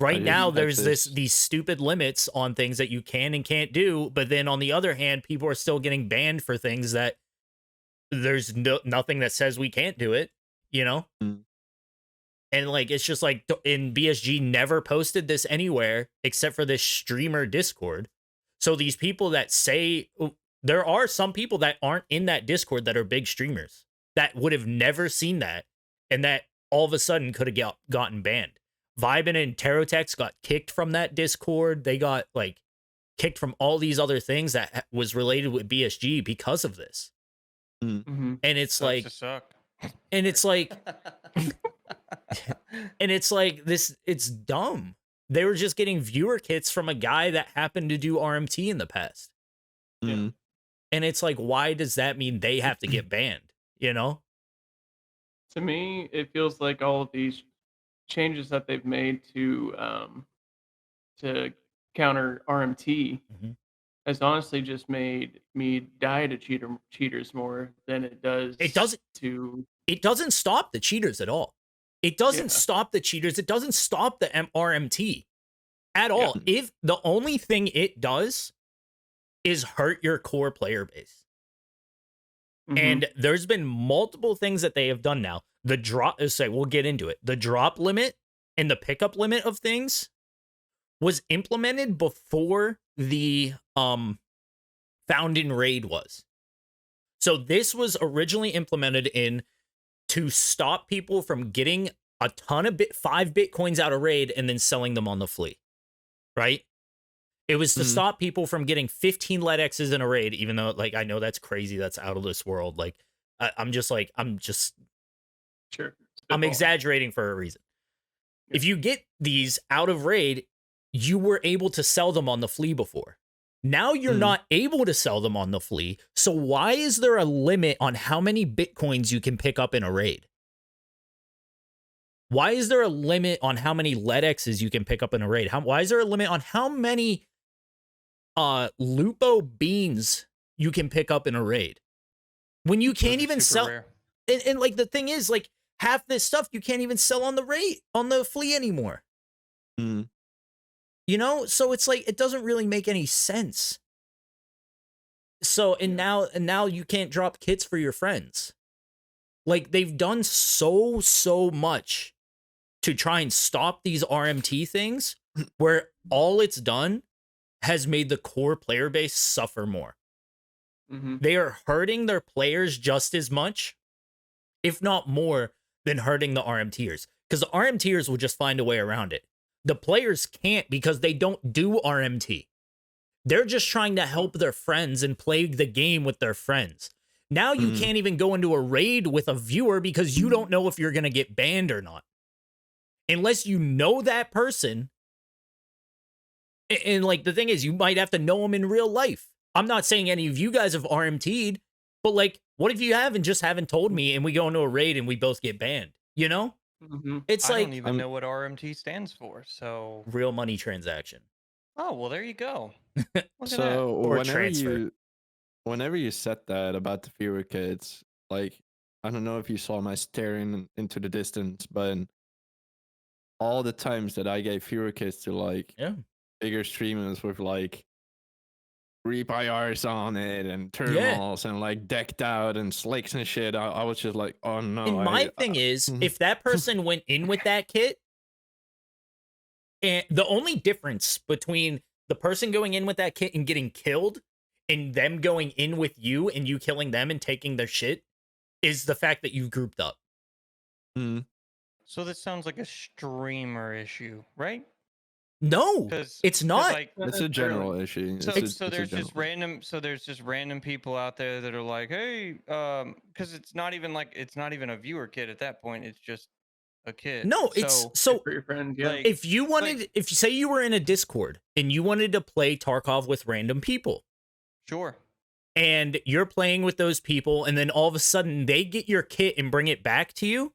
Right now, there's these stupid limits on things that you can and can't do, but then on the other hand, people are still getting banned for things that there's nothing that says we can't do it, you know? And like, it's just like, in BSG never posted this anywhere except for this streamer Discord. So these people that say, there are some people that aren't in that Discord that are big streamers that would have never seen that, and that all of a sudden could have gotten banned. Vibin and Tarotex got kicked from that Discord. They got like kicked from all these other things that was related with BSG because of this. And it's like, and it's like, and it's like this, it's dumb. They were just getting viewer kits from a guy that happened to do RMT in the past. And it's like, why does that mean they have to get banned? You know? To me, it feels like all of these changes that they've made to counter RMT has honestly just made me die to cheaters more than it does. It doesn't stop the cheaters at all. It doesn't stop the cheaters. It doesn't stop the RMT at all. If the only thing it does is hurt your core player base. And there's been multiple things that they have done now. The drop, we'll get into it. The drop limit and the pickup limit of things was implemented before the found in raid was. So this was originally implemented to stop people from getting a ton of 5 Bitcoins out of raid and then selling them on the flea. Right? It was to stop people from getting 15 lead X's in a raid, even though, like, I know that's crazy. That's out of this world. Like, I'm exaggerating for a reason. If you get these out of raid, you were able to sell them on the flea before. Now you're not able to sell them on the flea. So why is there a limit on how many Bitcoins you can pick up in a raid? Why is there a limit on how many LEDXs you can pick up in a raid? Why is there a limit on how many Lupo beans you can pick up in a raid? When you can't even sell, and like the thing is, like half this stuff you can't even sell on the raid on the flea anymore. You know, so it's like it doesn't really make any sense. So now you can't drop kits for your friends. Like they've done so much to try and stop these RMT things, where all it's done has made the core player base suffer more. They are hurting their players just as much, if not more, than hurting the RMTers. Because the RMTers will just find a way around it. The players can't because they don't do RMT. They're just trying to help their friends and play the game with their friends. Now you can't even go into a raid with a viewer because you don't know if you're going to get banned or not. Unless you know that person. And like the thing is, you might have to know them in real life. I'm not saying any of you guys have RMT'd, but like, what if you haven't told me and we go into a raid and we both get banned? You know? It's I like don't even know what RMT stands for. So real money transaction. Oh, well, there you go. So Or transfer. whenever you said that about the viewer kids, like, I don't know if you saw my staring into the distance, but all the times that I gave viewer kits to like bigger streamers with like repires on it and thermals and like decked out and slicks and shit, I was just like, oh no. And my thing is, if that person went in with that kit, and the only difference between the person going in with that kit and getting killed and them going in with you and you killing them and taking their shit is the fact that you've grouped up. So this sounds like a streamer issue, right? No, it's not. Like, it's a general issue. So there's just random people out there that are like, hey, because it's not even a viewer kit at that point. It's just a kid. No, it's so for your friend, like, if you wanted, if you say you were in a Discord and you wanted to play Tarkov with random people, sure, and you're playing with those people, and then all of a sudden they get your kit and bring it back to you,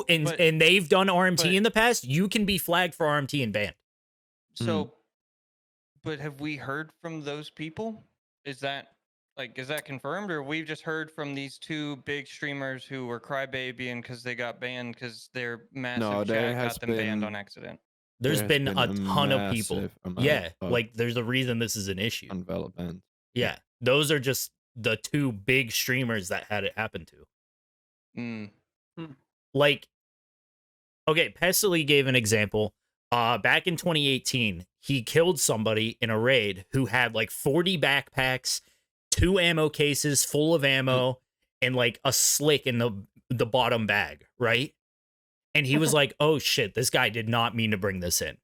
and they've done RMT in the past, you can be flagged for RMT and banned. So, but have we heard from those people? Is that confirmed, or we've just heard from these two big streamers who were crybabying because they got banned because their massive chat got them banned on accident? There's been a ton of people. Yeah, like there's a reason this is an issue. Undevelopment. Yeah, those are just the two big streamers that had it happen to. Like, okay, Pestily gave an example. Back in 2018, he killed somebody in a raid who had like 40 backpacks, 2 ammo cases full of ammo, and like a slick in the bottom bag, right? And he was like, oh shit, this guy did not mean to bring this in,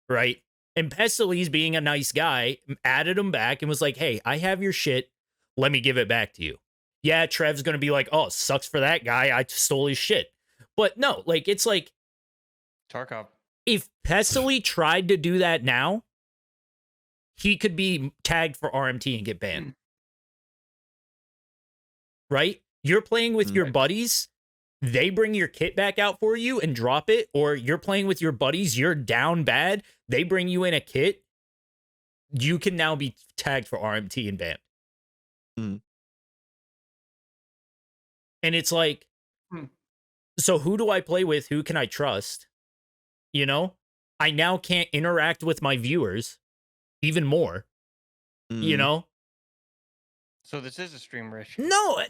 right? And Pestily's being a nice guy, added him back and was like, hey, I have your shit. Let me give it back to you. Yeah, Trev's going to be like, oh, sucks for that guy. I stole his shit. But no, like, it's like Tarkov. If Pestily tried to do that now, he could be tagged for RMT and get banned. Right? You're playing with your buddies, they bring your kit back out for you and drop it, or you're playing with your buddies, you're down bad, they bring you in a kit, you can now be tagged for RMT and banned. And it's like, so who do I play with? Who can I trust? You know? I now can't interact with my viewers even more. You know? So this is a streamer issue. No,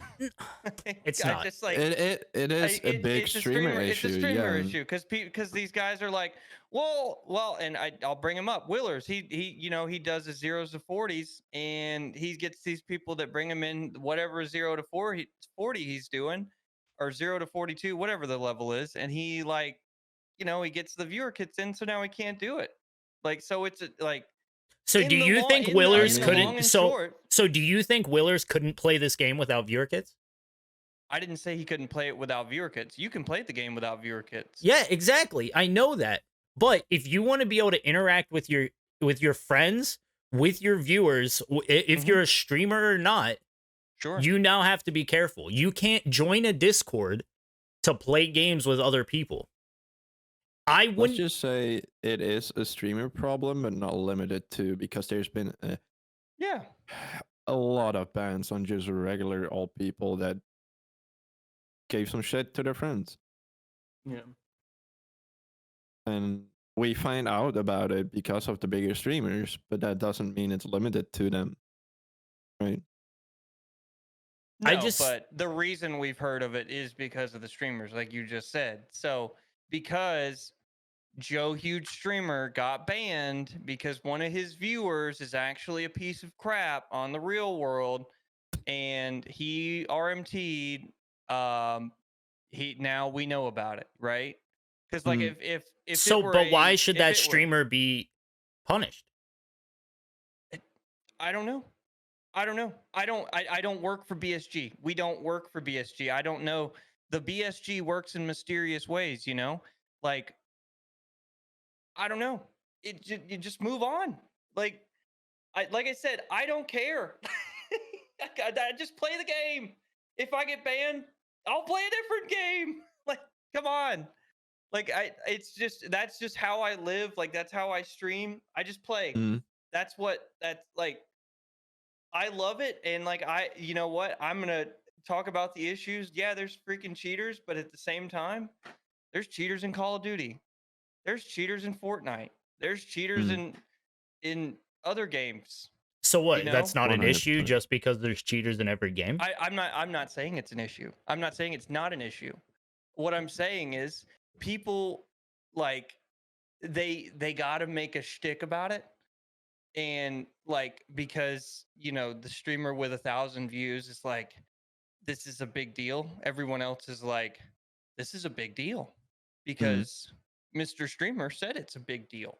it's not. Just like, it is a big streamer issue. It's a streamer issue because these guys are like, well, and I'll bring him up. Willers, he does the 0s to 40s, and he gets these people that bring him in whatever 0 to 40 he's doing, or 0 to 42, whatever the level is, and he like, he gets the viewer kits in, so now he can't do it. Like, so it's like. So do you think Willers couldn't? So do you think Willers couldn't play this game without viewer kits? I didn't say he couldn't play it without viewer kits. You can play the game without viewer kits. Yeah, exactly. I know that. But if you want to be able to interact with your friends, with your viewers, if you're a streamer or not, Sure. you now have to be careful. You can't join a Discord to play games with other people. I Let's wouldn't. just say it is a streamer problem, but not limited to, because there's been Yeah. a lot of bans on just regular old people that gave some shit to their friends. Yeah. And we find out about it because of the bigger streamers, but that doesn't mean it's limited to them. Right? I No, just- but the reason we've heard of it is because of the streamers, like you just said. So because Joe Huge Streamer got banned because one of his viewers is actually a piece of crap on the real world, and he RMT'd. Now we know about it, right? Because like Mm. if it So, were but why a- should if that it were- streamer be punished? I don't know. I don't know. I don't work for BSG. We don't work for BSG. I don't know. The BSG works in mysterious ways, you know? Like I don't know. You just move on. Like I said, I don't care. I just play the game. If I get banned, I'll play a different game. Like come on. Like it's just that's just how I live. Like that's how I stream. I just play. Mm. That's like I love it, and like you know what? I'm gonna talk about the issues. Yeah, there's freaking cheaters, but at the same time, there's cheaters in Call of Duty. There's cheaters in Fortnite. There's cheaters in other games. So what? You know? That's not an issue 100%. just because there's cheaters in every game? I'm not saying it's an issue. I'm not saying it's not an issue. What I'm saying is people like they gotta make a shtick about it. And like because you know the streamer with 1,000 views is like this is a big deal, everyone else is like this is a big deal because Mr. Streamer said it's a big deal.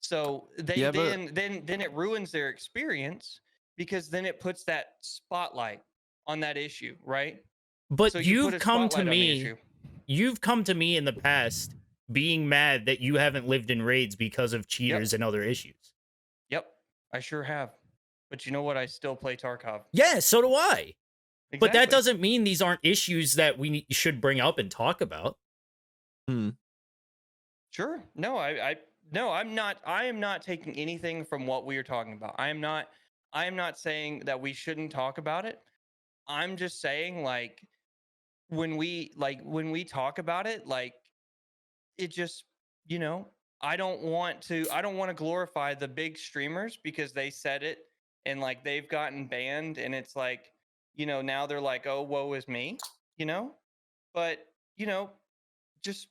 So they Yeah, but- then it ruins their experience because then it puts that spotlight on that issue, right? But So you put you've a come to spotlight on the me. issue. You've come to me in the past being mad that you haven't lived in raids because of cheaters and other issues. Yep, I sure have. But you know what? I still play Tarkov. Yeah, so do I. But that Exactly. doesn't mean these aren't issues that we should bring up and talk about. Sure. No, no, I'm not. I am not taking anything from what we are talking about. I am not saying that we shouldn't talk about it. I'm just saying like when we talk about it, like it just, you know, I don't want to glorify the big streamers because they said it and like they've gotten banned and it's like, you know, now they're like, "Oh, woe is me," you know? But, you know, just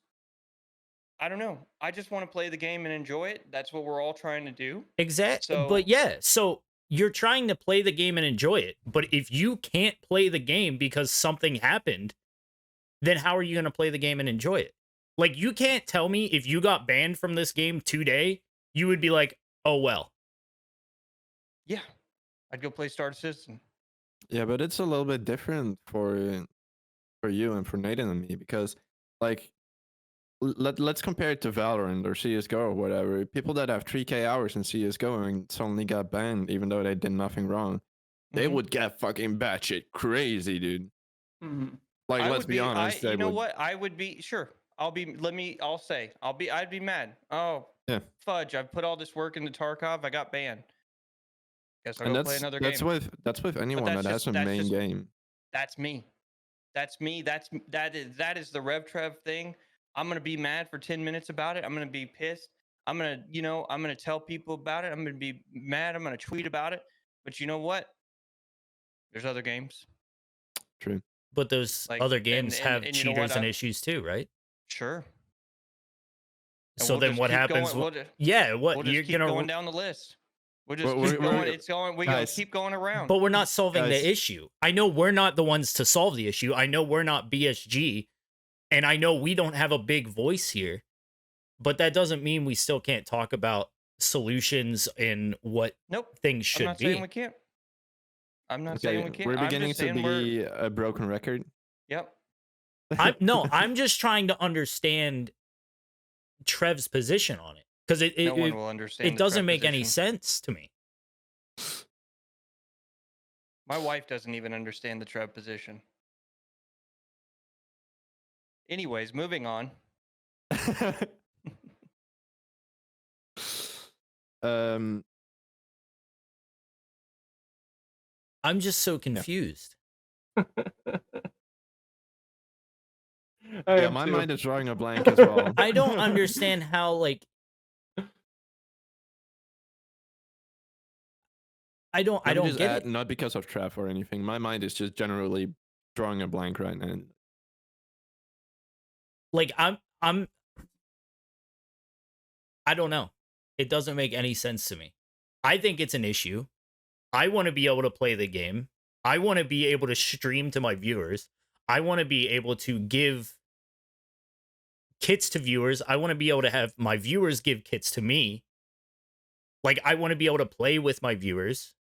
I don't know. I just want to play the game and enjoy it. That's what we're all trying to do. Exactly. So- But yeah, so you're trying to play the game and enjoy it. But if you can't play the game because something happened, then how are you going to play the game and enjoy it? Like, you can't tell me if you got banned from this game today, you would be like, oh, well. Yeah. I'd go play Star Citizen. Yeah, but it's a little bit different for you and for Nathan and me, because like let's compare it to Valorant or CS:GO or whatever. People that have 3K hours in CS:GO and suddenly got banned even though they did nothing wrong, they Mhm. would get fucking batshit crazy, dude. Mhm. Like, I let's would be honest, they you know would. what? I would be sure. I'd be mad. Oh, Yeah. fudge. I've put all this work into Tarkov. I got banned. Guess I'll And go play another game. that's with anyone that's that just- has a that's main just- game. That's me. That is the RevTrev thing. I'm gonna be mad for 10 minutes about it. I'm gonna be pissed. I'm gonna tell people about it. I'm gonna be mad. I'm gonna tweet about it. But you know what? There's other games. True. But those Like, other games and- have and you know cheaters what? and issues too, right? Sure. And So we'll then just what keep happens? going- we'll just- Yeah, what We'll just you're keep gonna? going down the list. We'll just We're- keep we're- going. It's going. We guys. gonna keep going around. But we're not solving Guys. the issue. I know we're not the ones to solve the issue. I know we're not BSG, and I know we don't have a big voice here. But that doesn't mean we still can't talk about solutions and what Nope. things I'm should not be. saying we can't. I'm not saying we can't. we're I'm beginning just to saying be a broken record. Yep. I'm just trying to understand Trev's position on it, because No one will understand it the doesn't Trev make any position. sense to me. My wife doesn't even understand the Trev position. Anyways, moving on. um, I'm just so confused. yeah, my mind is drawing a blank as well. I don't understand how, like, I don't just get add, it. not because of Trev or anything. My mind is just generally drawing a blank right now. Like, I don't know. It doesn't make any sense to me. I think it's an issue. I want to be able to play the game. I want to be able to stream to my viewers. I want to be able to give kits to viewers. I want to be able to have my viewers give kits to me. Like, I want to be able to play with my viewers.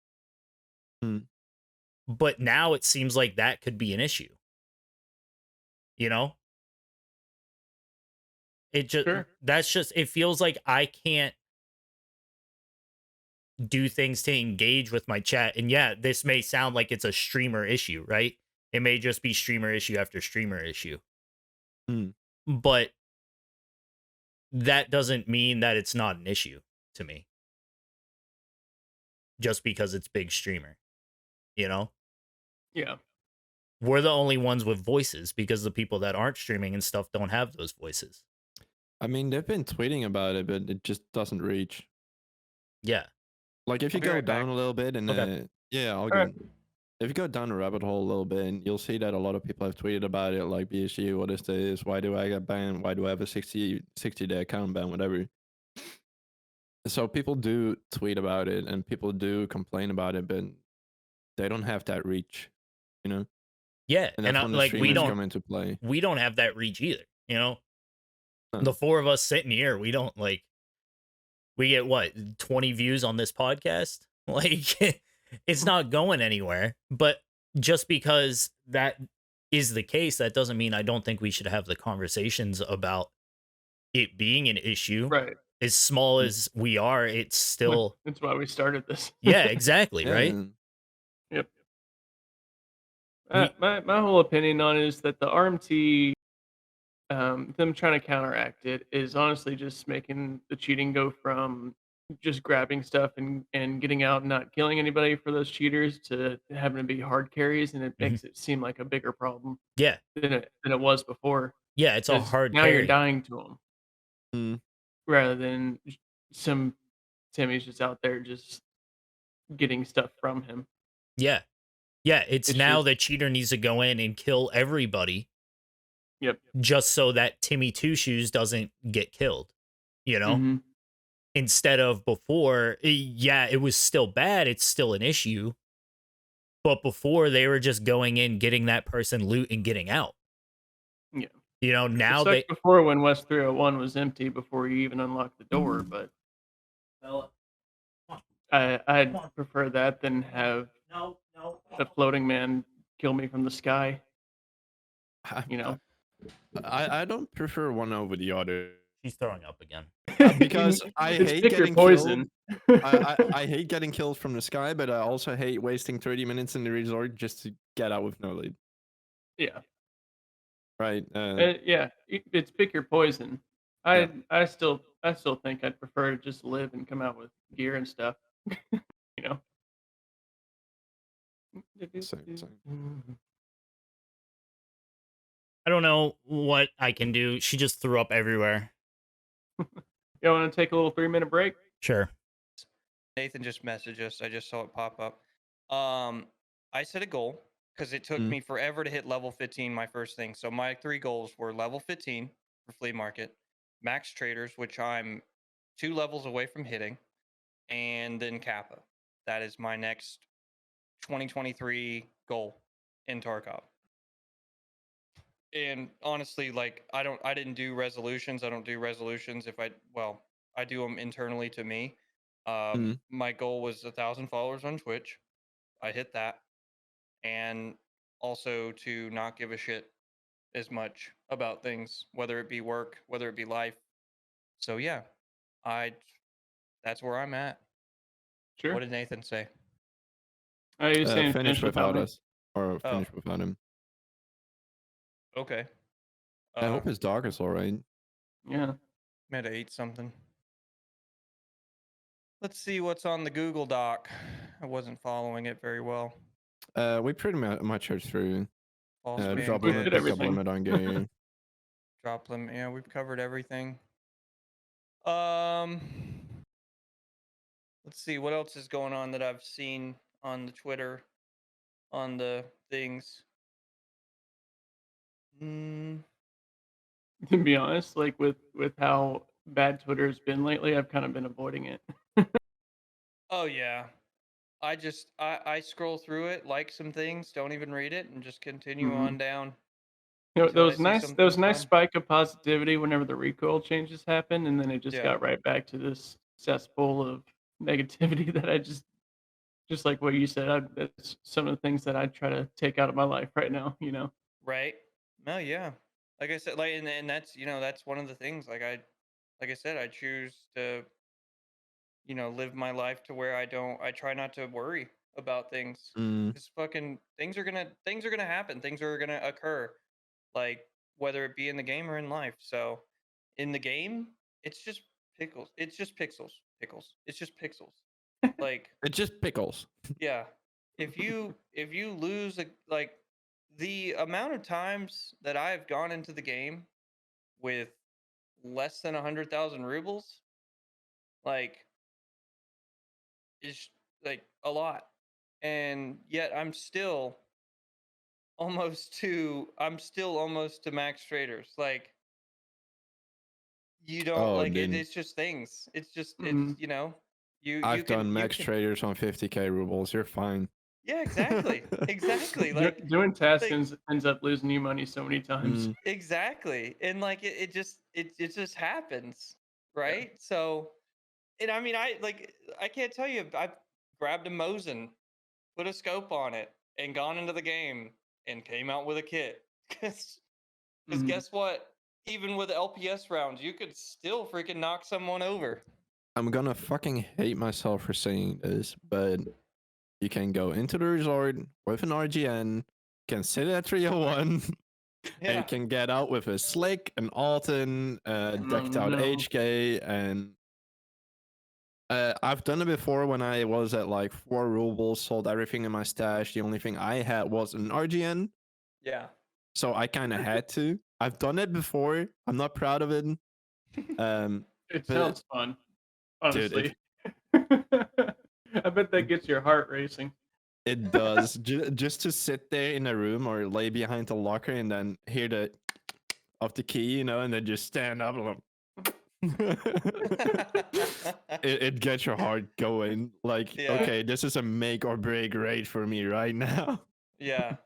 But now it seems like that could be an issue. You know? It just it feels like I can't do things to engage with my chat. And yeah, this may sound like it's a streamer issue, right? It may just be streamer issue after streamer issue. But that doesn't mean that it's not an issue to me. Just because it's big streamer. You know? Yeah. We're the only ones with voices because the people that aren't streaming and stuff don't have those voices. I mean, they've been tweeting about it, but it just doesn't reach. Yeah. Like, if you go down a little bit and yeah, I'll go. If you go down the rabbit hole a little bit, and you'll see that a lot of people have tweeted about it, like, BSG, what is this? Why do I get banned? Why do I have a 60-day account ban? Whatever. So people do tweet about it, and people do complain about it, but they don't have that reach, you know? Yeah, And that's when the like, streamers come into play. We don't have that reach either, you know? The four of us sitting here, we don't, like, we get what, 20 views on this podcast? Like, it's not going anywhere. But just because that is the case, that doesn't mean I don't think we should have the conversations about it being an issue. Right. As small as we are, it's still. That's why we started this. Yeah, exactly, right? Yep. My whole opinion on it is that the RMT, them trying to counteract it, is honestly just making the cheating go from just grabbing stuff and getting out and not killing anybody for those cheaters to having to be hard carries, and it makes it seem like a bigger problem. Yeah. Than it was before. Yeah, it's a hard now carry. you're dying to them. Rather than some Timmy's just out there just getting stuff from him. Yeah. Yeah, it's now the cheater needs to go in and kill everybody. Yep. Just so that Timmy Two Shoes doesn't get killed, you know? Instead of before, yeah, it was still bad. It's still an issue. But before, they were just going in, getting that person loot and getting out. Yeah. You know, now it's like before when West 301 was empty before you even unlocked the door, but I'd prefer that than have a floating man kill me from the sky. You know? I don't prefer one over the other. She's throwing up again. Because I hate getting poison. killed. I hate getting killed from the sky, but I also hate wasting 30 minutes in the resort just to get out with no lead. Yeah. Right. Yeah, it's pick your poison. I still think I'd prefer to just live and come out with gear and stuff. You know. Same. I don't know what I can do. She just threw up everywhere. You want to take a little 3-minute break? Sure. Nathan just messaged us. I just saw it pop up. I set a goal because it took me forever to hit level 15, my first thing. So my 3 goals were level 15 for flea market, max traders, which I'm 2 levels away from hitting, and then Kappa. That is my next 2023 goal in Tarkov. And honestly, like, I didn't do resolutions. I don't do resolutions I do them internally to me. My goal was 1,000 followers on Twitch. I hit that. And also to not give a shit as much about things, whether it be work, whether it be life. So yeah, that's where I'm at. Sure. What did Nathan say? Are you saying Finish without without me? us, or Oh, finish without him. okay. I hope his dog is all right. Yeah. Might have ate something. Let's see what's on the Google Doc. I wasn't following it very well. We pretty much are through. False ban Drop We limit, did kits, pickup everything. limit on gear. drop limit. Yeah, we've covered everything. Let's see what else is going on that I've seen on the Twitter, on the things. To be honest, like with how bad Twitter's been lately, I've kind of been avoiding it. Oh yeah. I scroll through it, like some things, don't even read it, and just continue Mhm. on down There until I was see nice there something was a nice fun. spike of positivity whenever the recoil changes happened, and then it just Yeah. got right back to this cesspool of negativity that I just like what you said, that's some of the things that I try to take out of my life right now, you know? Right. No, yeah. Like I said, like and that's that's one of the things. Like I said, I choose to, live my life to where I try not to worry about things. Mm. Because fucking things are gonna happen. Things are gonna occur. Like whether it be in the game or in life. So in the game, it's just pickles. It's just pixels. Pickles. It's just pixels. Like, It's just pickles. yeah. If you lose like the amount of times that I've gone into the game with less than 100,000 rubles, like, is like a lot, and yet I'm still almost to max traders. Like, you don't Oh, like it. dude. It's just things. It's Mhm. you I've done you max can traders on 50k rubles. You're fine. yeah, exactly Doing tasks like ends up losing you money so many times. Mm. exactly, and like it just happens, Yeah. right? So, and I mean, I can't tell you, I've grabbed a Mosin, put a scope on it, and gone into the game and came out with a kit. Because Mhm. guess what? Even with LPS rounds, you could still freaking knock someone over. I'm gonna fucking hate myself for saying this, but you can go into the resort with an RGN, can sit at 301, and you Yeah, can get out with a Slick, an Alton, Oh, decked out no. HK, and I've done it before when I was at like 4 rubles, sold everything in my stash. The only thing I had was an RGN, yeah. so I kind of had to. I've done it before. I'm not proud of it. It But sounds fun, dude, honestly. I bet that gets your heart racing. it does. Just to sit there in a room or lay behind the locker and then hear the of the key, and then just stand up and it gets your heart going. Like, Yeah, okay, this is a make or break raid for me right now. yeah,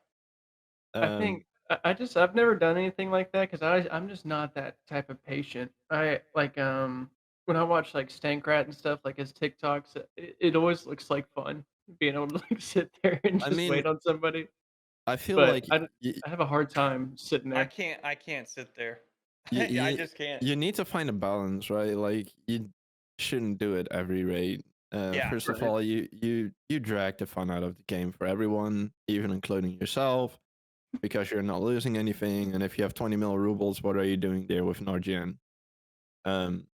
I Um, think I've never done anything like that because I'm just not that type of patient. I like when I watch like Stankrat and stuff like his TikToks, it always looks like fun being able to like sit there and I just mean, wait on somebody. I feel But like I have a hard time sitting there. I can't sit there. you, I you just can't. you need to find a balance, right? Like you shouldn't do it every raid. Yeah, First of Right. all, you drag the fun out of the game for everyone, even including yourself, because you're not losing anything. And if you have 20 mil rubles, what are you doing there with an RGN? Um,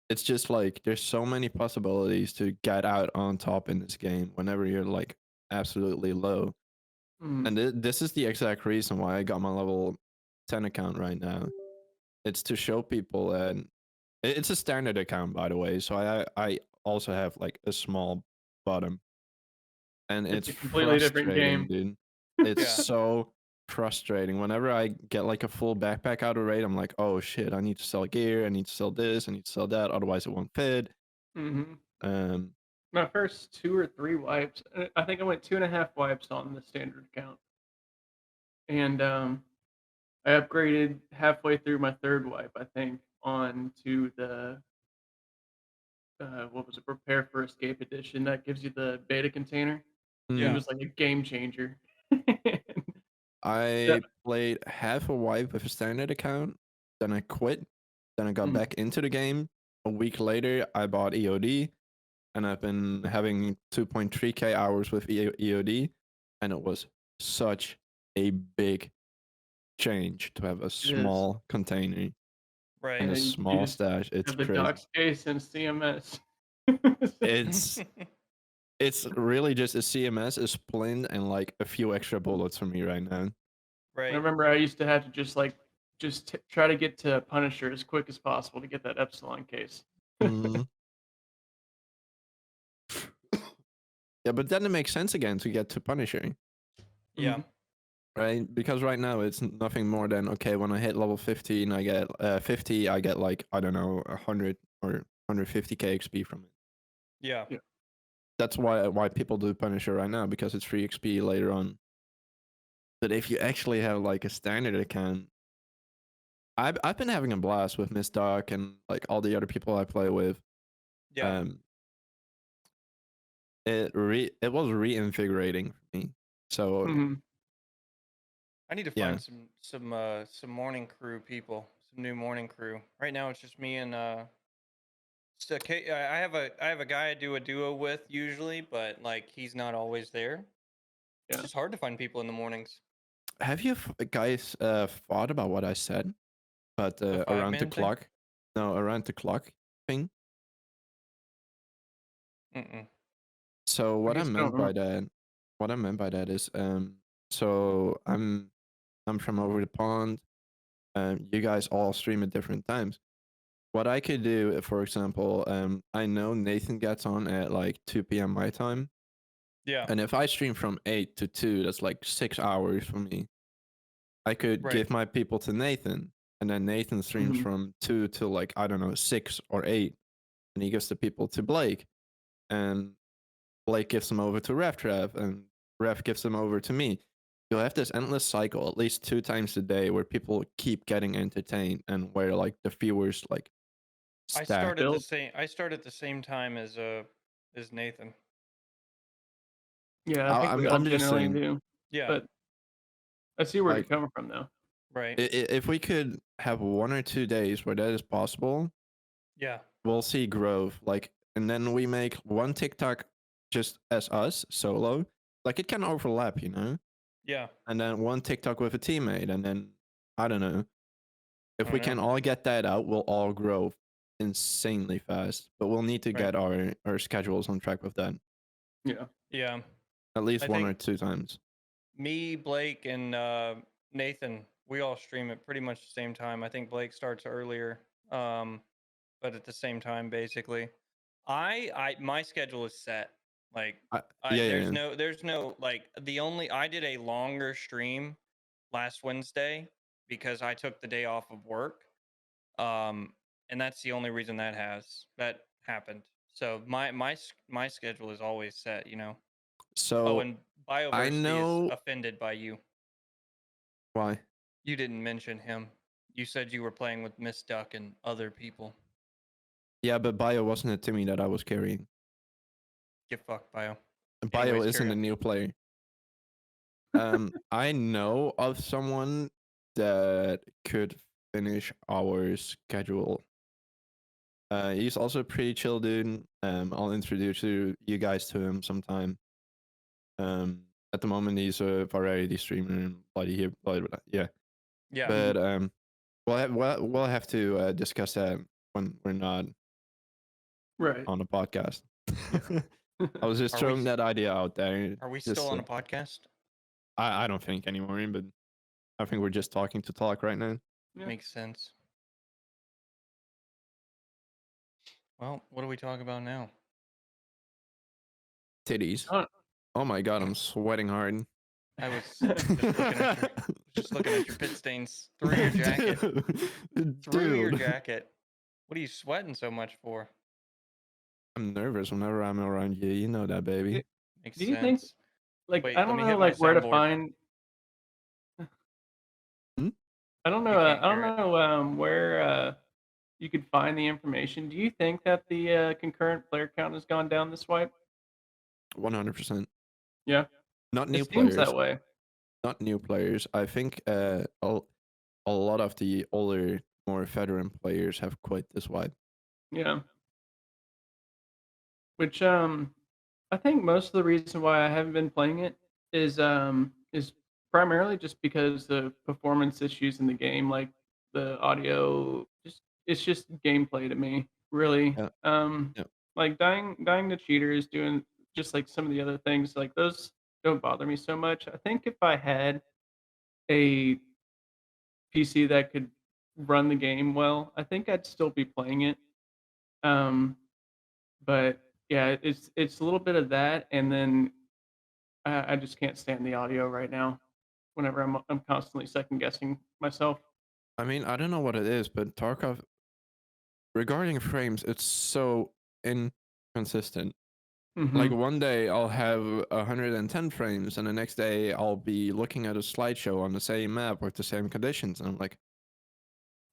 it's just like there's so many possibilities to get out on top in this game whenever you're like absolutely low. Mm. And this is the exact reason why I got my level 10 account right now. It's to show people, and it's a standard account, by the way. So I also have like a small bottom, and It's it's a completely different frustrating, game. dude. It's yeah, so frustrating. Whenever I get like a full backpack out of raid, I'm like, oh shit, I need to sell gear, I need to sell this, I need to sell that, otherwise it won't fit. Hmm. Um, My first 2 or 3 wipes, I think I went 2.5 wipes on the standard account, and I upgraded halfway through my third wipe, I think, on to the what was it, Prepare for Escape edition. That gives you the beta container. It yeah. mm, was like a game changer. Yeah. I played half a wipe with a standard account, then I quit Then I got back into the game. A week later, I bought EOD, and I've been having 2.3k hours with EOD, and it was such a big change to have a small container Right. and a you small just stash. It's have the crazy. docs case and CMS. It's really just a CMS, a splint, and like a few extra bullets for me right now. I right. remember I used to have to just try to get to Punisher as quick as possible to get that Epsilon case. Mhm. Yeah, but then it makes sense again to get to Punisher, Yeah. right? Because right now it's nothing more than okay. When I hit level 15, I get 50. I get like I don't know 100 or 150k XP from it. Yeah. Yeah. That's why people do Punisher right now, because it's free XP later on. But if you actually have like a standard account, I've been having a blast with Miss Doc and like all the other people I play with. Yeah. It was reinvigorating for me. So Mhm. I need to yeah. find some morning crew people, some new morning crew. Right now it's just me and I have a guy I do a duo with usually, but like he's not always there. It's Yeah. just hard to find people in the mornings. Have you guys thought about what I said? But The around the 5-man thing? clock, no, around the clock thing. Mm-mm. So what I guess I meant don't by know. that, what I meant by that is, so I'm from over the pond. You guys all stream at different times. What I could do, for example, I know Nathan gets on at like 2 p.m. my time, Yeah. and if I stream from 8 to 2, that's like 6 hours for me. I could Right. give my people to Nathan, and then Nathan streams Mhm. from 2 to like I don't know 6 or 8, and he gives the people to Blake, and Blake gives them over to RevTrev, and Rev gives them over to me. You'll have this endless cycle at least 2 times a day where people keep getting entertained, and where like the viewers like I stack. start at the same time as Nathan. Yeah, I think we all I'm just generally saying, do. Yeah. But I see where you're like, coming from, though. Right. if we could have 1 or 2 days where that is possible, Yeah. we'll see growth. Like, and then we make one TikTok just as us solo. Like it can overlap, you know. Yeah. And then one TikTok with a teammate, and then I don't know. If I we don't can know. all get that out, we'll all grow insanely fast. But we'll need to Right. get our schedules on track with that Yeah. Yeah. at least I 1 or think 2 times. me, Blake, and Nathan, we all stream at pretty much the same time. I think Blake starts earlier, but at the same time, basically. My schedule is set. Like, Yeah, there's yeah. no like I did a longer stream last Wednesday because I took the day off of work, and that's the only reason that happened. So my schedule is always set, you know. Oh, So and I Bioversity is know offended by you. why. You didn't mention him. You said you were playing with Miss Duck and other people. Yeah, but Bio wasn't a Timmy that I was carrying. Get fucked, Bio. Bio Anyways, isn't carry a on. new player. I know of someone that could finish our schedule. He's also a pretty chill dude. I'll introduce you guys to him sometime. At the moment he's a variety streamer and yeah. Yeah. But we'll have to discuss that when we're not Right. on a podcast. I was just Are we throwing s- that idea out there. Are we Just, still on a podcast? I don't think anymore, but I think we're just talking to talk right now. Yeah. Makes sense. Well, what do we talk about now? Titties. Oh, Oh my god, I'm sweating hard. I was just looking at your pit stains through your jacket. Through your Dude. jacket. What are you sweating so much for? I'm nervous whenever I'm around you. You know that, baby. Makes do you think, sense. like, Wait, I let don't me know, hit my like, where to soundboard. find. Hmm? I don't know. You can't I don't hear it. know where you could find the information. Do you think that the concurrent player count has gone down this swipe? 100%. Yeah, Not new it seems players. that way. Not new players. I think a lot of the older more veteran players have quite this vibe. Yeah. Which I think most of the reason why I haven't been playing it is primarily just because of performance issues in the game, like the audio just it's just gameplay to me, really. Yeah, yeah. Like dying to cheaters, doing just like some of the other things, like those don't bother me so much. I think if I had a PC that could run the game well, I think I'd still be playing it. Um, but yeah, it's a little bit of that, and then I just can't stand the audio right now. Whenever I'm constantly second guessing myself. I mean, I don't know what it is, but Tarkov, regarding frames, it's so inconsistent. Like Hmm. one day I'll have 110 frames, and the next day I'll be looking at a slideshow on the same map with the same conditions, and I'm like,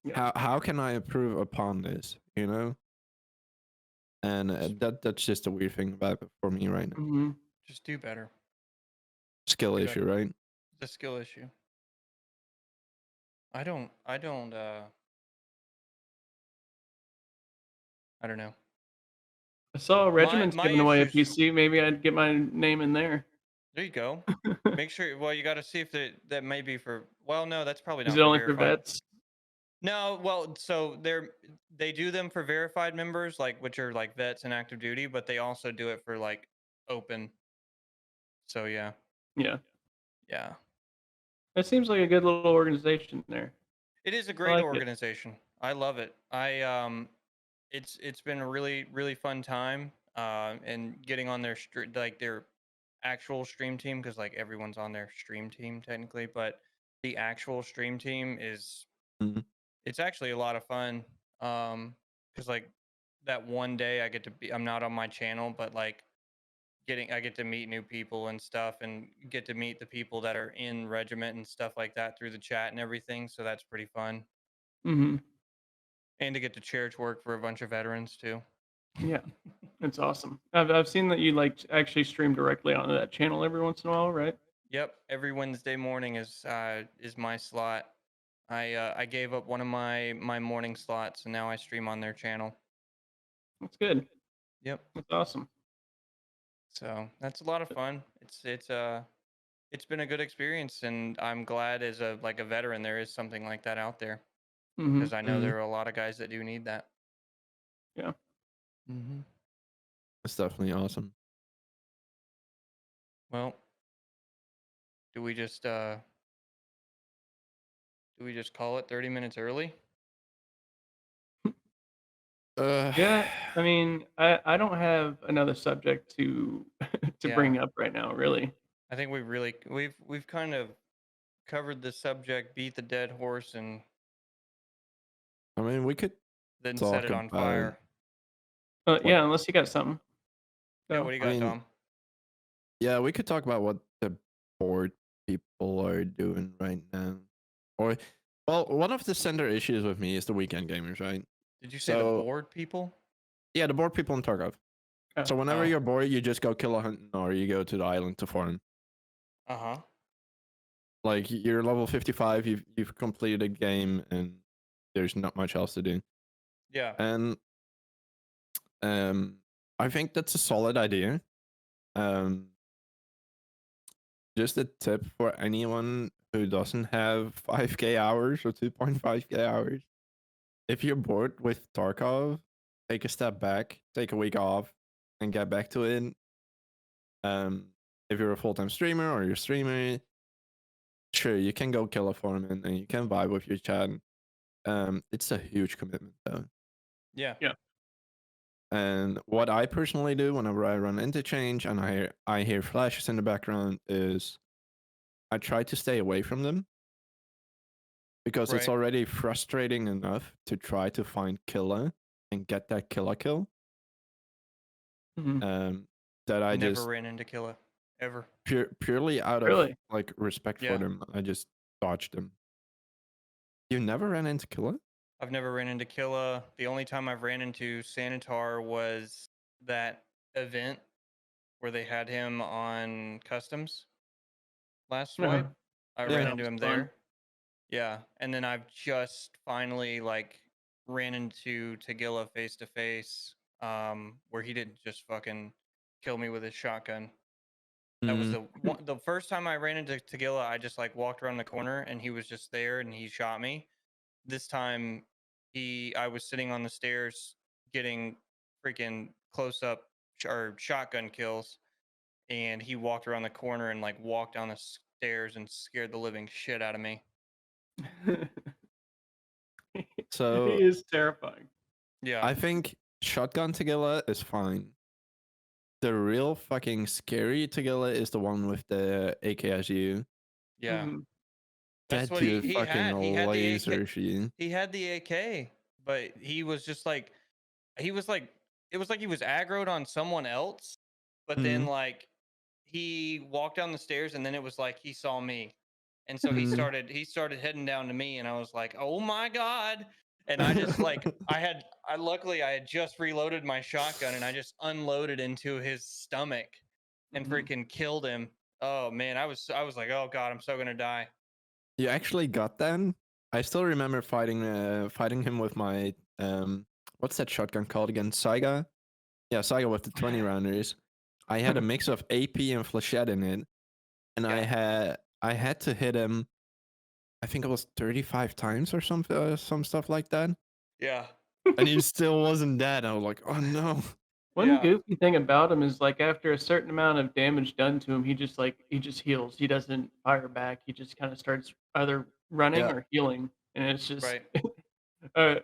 Yeah. how can I improve upon this? You know, and that's just a weird thing about it for me right now. Hmm. Just do better. Skill Do issue, better. right? It's a skill issue. I don't I don't know. I saw Regiment's My giving away a issues. PC. Maybe I'd get my name in there. There you go. Make sure. Well, you got to see if that may be for. Well, no, that's probably Is not it for only for verified. vets? No, well, so they do them for verified members, like which are like vets and active duty, but they also do it for like open. So yeah, Yeah. yeah, It seems like a good little organization there. it is a I great like it. organization. I love it. It's been a really fun time. And getting on their like their actual stream team, because like everyone's on their stream team technically, but the actual stream team is Mhm. it's actually a lot of fun. Because like that one day I get to be I'm not on my channel, but like I get to meet new people and stuff, and get to meet the people that are in regiment and stuff like that through the chat and everything. So that's pretty fun, Hmm. and to get to church work for a bunch of veterans too. Yeah, it's awesome. I've seen that you like actually stream directly onto that channel every once in a while, right? Yep, every Wednesday morning is my slot. I gave up one of my morning slots, and now I stream on their channel. That's good. Yep. That's awesome. So that's a lot of fun. It's been a good experience, and I'm glad as a like a veteran there is something like that out there, Hmm. because I know Mhm. there are a lot of guys that do need that. Yeah. Mm-hmm. It's definitely awesome. Well, do we just call it 30 minutes early? Uh, Yeah, I mean, I don't have another subject to to Yeah, bring up right now, really. I think we've kind of covered the subject, beat the dead horse, and I mean, we could then set talk it on about fire. what. Yeah, unless you got something. Yeah, So, what do you I got, mean, Dom? yeah, we could talk about what the bored people are doing right now. Or, well, one of the center issues with me is the weekend gamers, right? Did you say the So, bored people? yeah, the bored people in Tarkov. oh, So, whenever Oh, you're bored, you just go kill a hunting or you go to the island to farm. uh-huh. Like, you're level 55, you've completed a game, and there's not much else to do. Yeah. And I think that's a solid idea. Um, just a tip for anyone who doesn't have 5k hours or 2.5k hours. If you're bored with Tarkov, take a step back, take a week off, and get back to it. If you're a full-time streamer or you're streaming, sure, you can go kill a foreman and you can vibe with your chat. It's a huge commitment though. Yeah. yeah. And what I personally do whenever I run interchange and I hear flashes in the background is I try to stay away from them, because it's Right. already frustrating enough to try to find killer and get that killer kill. Hmm. That I Never just ran into Killa. Ever. purely out of Really? like respect for Yeah. them, I just dodged them. You never ran into killer? I've never ran into Killa. The only time I've ran into Sanitar was that event where they had him on customs last Uh-huh. swipe. I Yeah. ran That into was him fun. there. Yeah, and then I've just finally like ran into Tagilla face to face, where he didn't just fucking kill me with his shotgun. That was Mm, the first time I ran into Tagilla. I just like walked around the corner and he was just there and he shot me. This time, I was sitting on the stairs getting freaking close up or shotgun kills, and he walked around the corner and like walked down the stairs and scared the living shit out of me. He so is terrifying. Yeah, I think shotgun Tagilla is fine. The real fucking scary Tagilla is the one with the AKSU. yeah. Mhm. That's That what dude he fucking had. He had the AK. lasers you. He had the AK, but he was just like he was like it was like he was aggroed on someone else, but then Mm, like he walked down the stairs and then it was like he saw me. And so mm. he started heading down to me and I was like, "Oh my god." And I just like I luckily I had just reloaded my shotgun and I just unloaded into his stomach and Mhm. freaking killed him. Oh man, I was like, "Oh god, I'm so going to die." You actually got that? I still remember fighting him with my what's that shotgun called again? Saiga? Yeah, Saiga with the 20 rounders. I had a mix of AP and flechette in it, and Yeah. I had to hit him. I think it was 35 times or some stuff like that, Yeah. and he still wasn't dead. I was like, oh no. One Yeah. goofy thing about him is like after a certain amount of damage done to him, he just heals. He doesn't fire back. He just kind of starts either running Yeah, or healing, and it's just. Right. uh,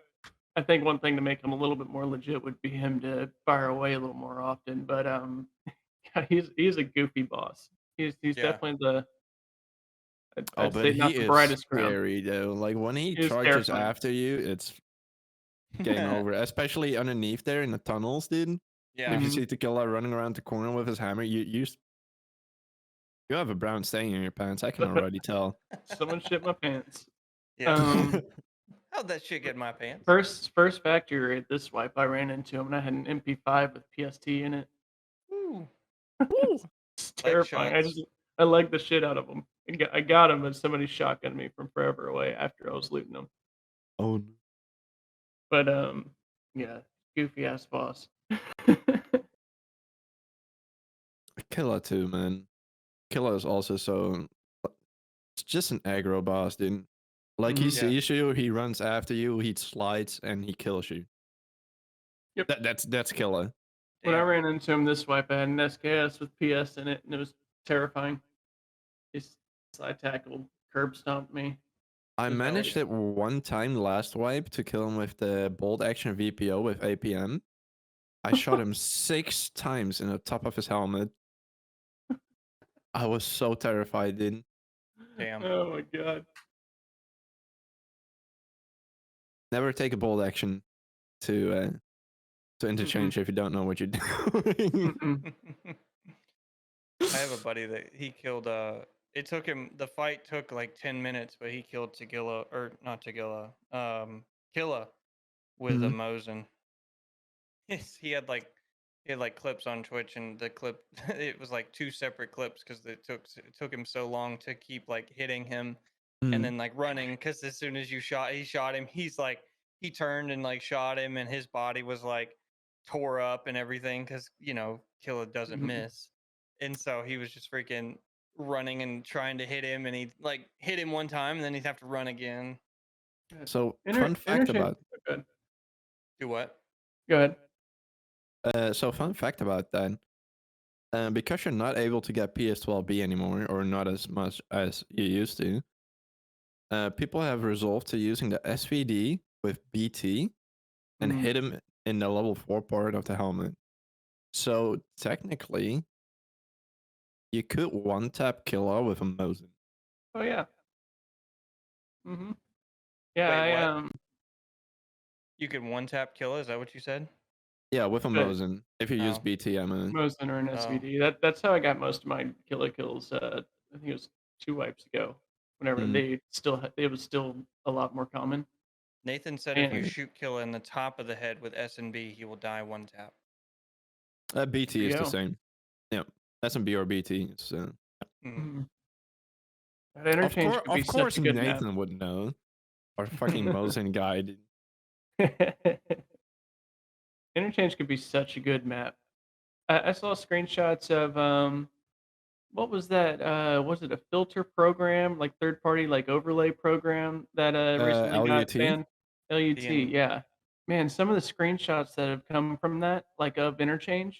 I think one thing to make him a little bit more legit would be him to fire away a little more often. But God, he's a goofy boss. He's Yeah. definitely the oh, I'd but say he not the is brightest crown. scary though. Like when he He is charges terrifying. after you, it's game over. Especially underneath there in the tunnels, dude. Yeah. If you Mhm. see Tequila running around the corner with his hammer, you have a brown stain in your pants. I can already tell. Someone shit my pants. Yeah. Um, How'd that shit get in my pants? first factory raid this wipe, I ran into him and I had an MP5 with PST in it. Ooh. It's Leg terrifying. shots. I like the shit out of him. I got him, but somebody shotgunned me from forever away after I was looting him. Oh, But yeah, goofy ass boss. Killer too, man. Killer is also so. It's just an aggro boss, dude. Like he Mhm. Yeah. sees you, he runs after you, he slides, and he kills you. Yep. That's Killer. When I Damn. ran into him this wipe, I had an SKS with PS in it, and it was terrifying. His side tackle curb stomped me. I The belly. managed it one time last wipe to kill him with the bolt action VPO with APM. I shot him 6 times in the top of his helmet. I was so terrified, dude. Damn. Oh my god. Never take a bolt action to interchange if you don't know what you're doing. Mm-mm. I have a buddy that he killed it took him the fight took like 10 minutes, but he killed Tagilla or not Tagilla, Killa with a Mhm. Mosin. He had like clips on Twitch and the clip it was like two separate clips because it took him so long to keep like hitting him and Mhm. then like running because as soon as he shot him, he turned and like shot him and his body was like tore up and everything because Killa doesn't Mhm. miss. And so he was just freaking running and trying to hit him and he like hit him one time and then he'd have to run again. So fun fact Interchange. about Good. Do what? Go ahead. fun fact about that. Because you're not able to get PS12B anymore, or not as much as you used to, people have resolved to using the SVD with BT and Mhm. hit him in the level 4 part of the helmet. So technically, you could one tap Killer with a Mosin. Oh yeah. Mhm. Yeah, Wait, I what? You could one tap Killa, is that what you said? Yeah, with a uh, Mosin. If you use Oh. BT, I mean. Mosin or an Oh. SVD. That's how I got most of my killer kills. I think it was 2 wipes ago. Whenever Mm. it was still a lot more common. Nathan said if you And shoot Killa in the top of the head with SNB, he will die one tap. BT there is you the go. same. Yeah, SMB or BT. Mm. Mhm. That interchange could be Of such course, a good map. Nathan would know. Our fucking Mosin guy. Dude. Interchange could be such a good map. I saw screenshots of what was that? Was it a filter program, like third party like overlay program that recently got LUT. banned? LUT, Being yeah. Man, some of the screenshots that have come from that, like of interchange,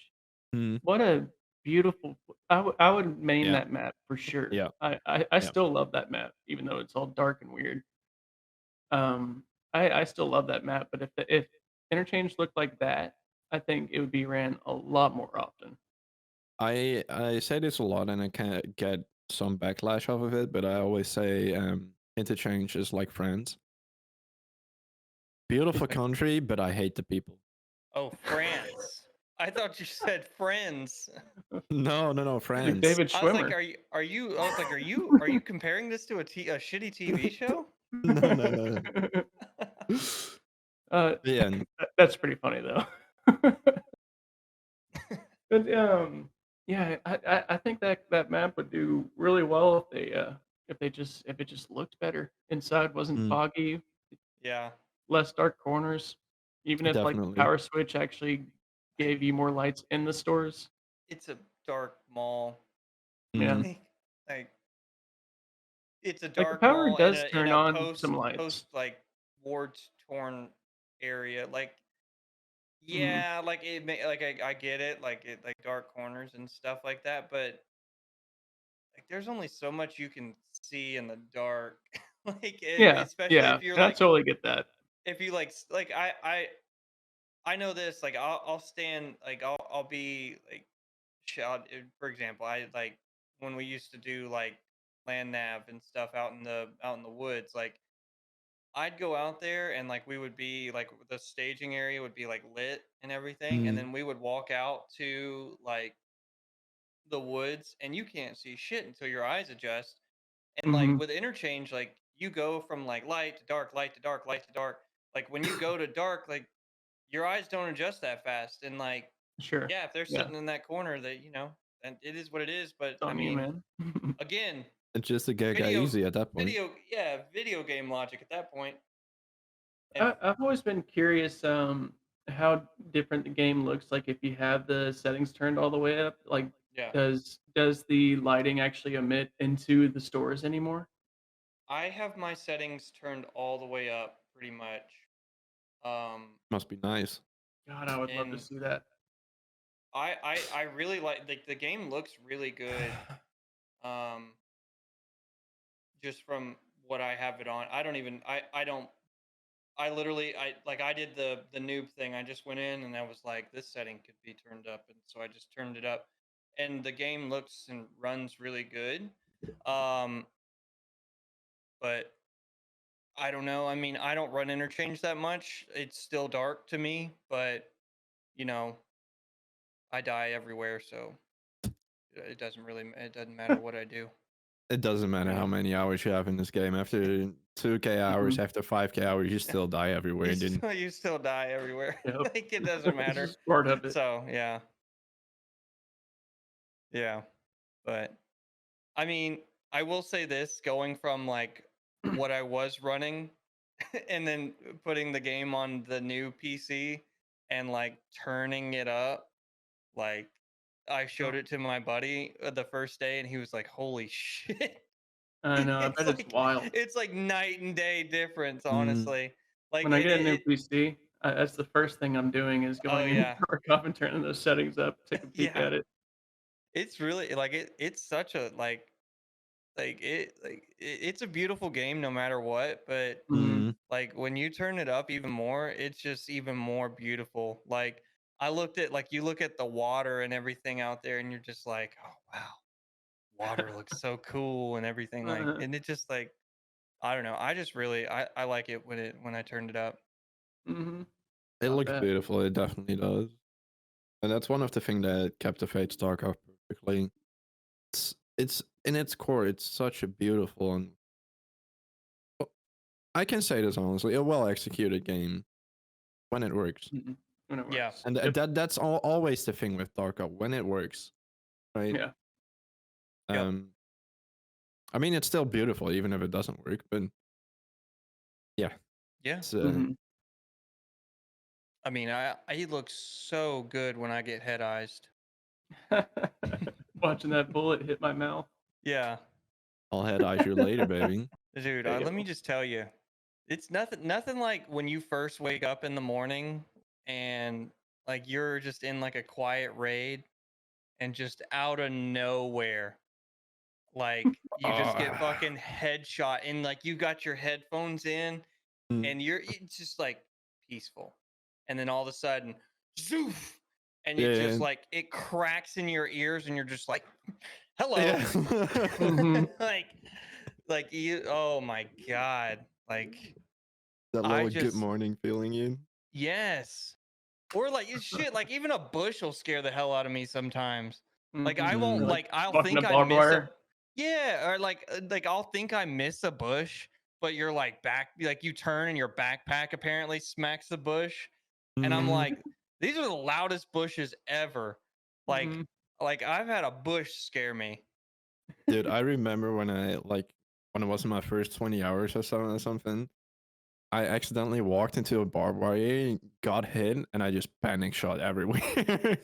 Mm, what a beautiful. I would main yeah, that map for sure. yeah, I yeah. still love that map, even though it's all dark and weird. I still love that map, but if interchange looked like that, I think it would be ran a lot more often. I say this a lot, and I can get some backlash off of it, but I always say interchange is like France. Beautiful country, but I hate the people. oh, France. I thought you said friends. No, Like France. David I was like, Schwimmer. I was like, are you comparing this to a shitty TV show? No. Yeah, That's pretty funny though. But yeah, I think that map would do really well if it just looked better. Inside wasn't mm, foggy, Yeah. less dark corners. Even if like the definitely. power switch actually gave you more lights in the stores. It's a dark mall. Yeah. Mm, Like it's a Like the dark power mall in does a turn on some post lights. like war torn area. Like Mhm. yeah, like like I get it, like it like dark corners and stuff like that, but like there's only so much you can see in the dark. Like Yeah, especially yeah, if you're and I like totally get that. if you like I know this, like I'll stand like I'll be like shot for example, I like when we used to do like land nav and stuff out in the woods, like I'd go out there and like we would be like the staging area would be like lit and everything, and mm, then we would walk out to like the woods and you can't see shit until your eyes adjust. And like Mhm. with interchange, like you go from like light to dark, light to dark, light to dark. Like when you go to dark, like your eyes don't adjust that fast. And like, Sure. yeah, if they're Yeah. sitting in that corner, that and it is what it is. But It's I on you, mean, man. again, it's just a guy video, easy at that point. yeah, video game logic at that point. If I've always been curious, how different the game looks like if you have the settings turned all the way up. Like, yeah, does the lighting actually emit into the stores anymore? I have my settings turned all the way up pretty much. Must be nice. God, I would love to And see that. I really like the game looks really good. Um, just from what I have it on. I don't even I don't I literally I like I did the noob thing. I just went in and I was like this setting could be turned up, and so I just turned it up, and the game looks and runs really good. Um but I don't know. I mean, I don't run interchange that much. It's still dark to me, but you know, I die everywhere, so it doesn't matter what I do. It doesn't matter how Yeah. many hours you have in this game. After 2K hours, Mhm. after 5K hours, you still die everywhere. Didn't. You still die everywhere. Yep. Like it doesn't It's matter. just part of it. So yeah. Yeah. But I mean, I will say this going from like what I was running and then putting the game on the new PC and like turning it up, like I showed Oh, it to my buddy the first day and he was like, "Holy shit." I know. I bet it's wild. It's like night and day difference, Mm, honestly. Like When I get a new it PC, that's the first thing I'm doing is oh going into yeah. Tarkov and turning those settings up, take a peek Yeah. at it. It's really like it's such a it's a beautiful game no matter what, but Mhm. mm. like when you turn it up even more, it's just even more beautiful. Like I looked at like you look at the water and everything out there and you're just like, "Oh wow, water looks so cool and everything like." Uh-huh. And it just like I don't know. I just really I like it when I turned it up. Mhm. It I looks bet. beautiful. It definitely does. And that's one of the things that captivates Tarkov perfectly. It's in its core. It's such a beautiful and well, I can say this honestly, a well executed game when it works. Mhm. When it Yeah. works. And Yep. that's always the thing with Tarkov when it works, right? Yeah. Yep. Um, I mean, it's still beautiful, even if it doesn't work. But yeah, Yeah. it's, Mhm. I mean, he looks so good when I get head-eyed. Watching that bullet hit my mouth. Yeah. I'll head eyes you later, baby. Dude, There you let me go. just tell you, it's nothing like when you first wake up in the morning and like you're just in like a quiet raid and just out of nowhere, like you just get Ah, fucking headshot and like you got your headphones in mm, and it's just like peaceful. And then all of a sudden, zoof, and it yeah, just like it cracks in your ears and you're just like, hello. yeah. Mhm. like you, oh my God. Like That I little good just, morning feeling, you. yes. Or like shit, like even a bush will scare the hell out of me sometimes. Like I Mhm. won't Or Mm, like like I'll walking a think I barbed miss a, wire. yeah, or like I'll think I miss a bush, but you're like back, like you turn and your backpack apparently smacks the bush, and I'm mhm. like, these are the loudest bushes ever. Like Mhm. like I've had a bush scare me. Dude, I remember when when it was in my first 20 hours or something, I accidentally walked into a barbed wire, got hit, and I just panic shot everywhere.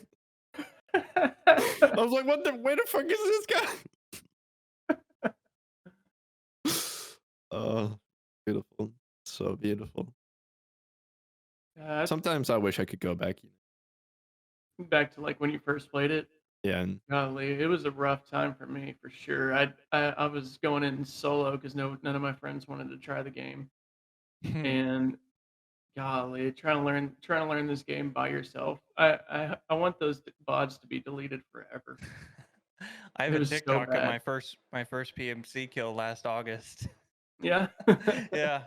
I was like, what the where the fuck is this guy? Oh, beautiful. So beautiful. Uh, Sometimes I wish I could go back. Back to like when you first played it. Yeah, and Golly, it was a rough time for me for sure. I was going in solo because none of my friends wanted to try the game, and golly, trying to learn this game by yourself. I want those VODs to be deleted forever. I have It a was so TikTok of bad. my first PMC kill last August. Yeah. Yeah.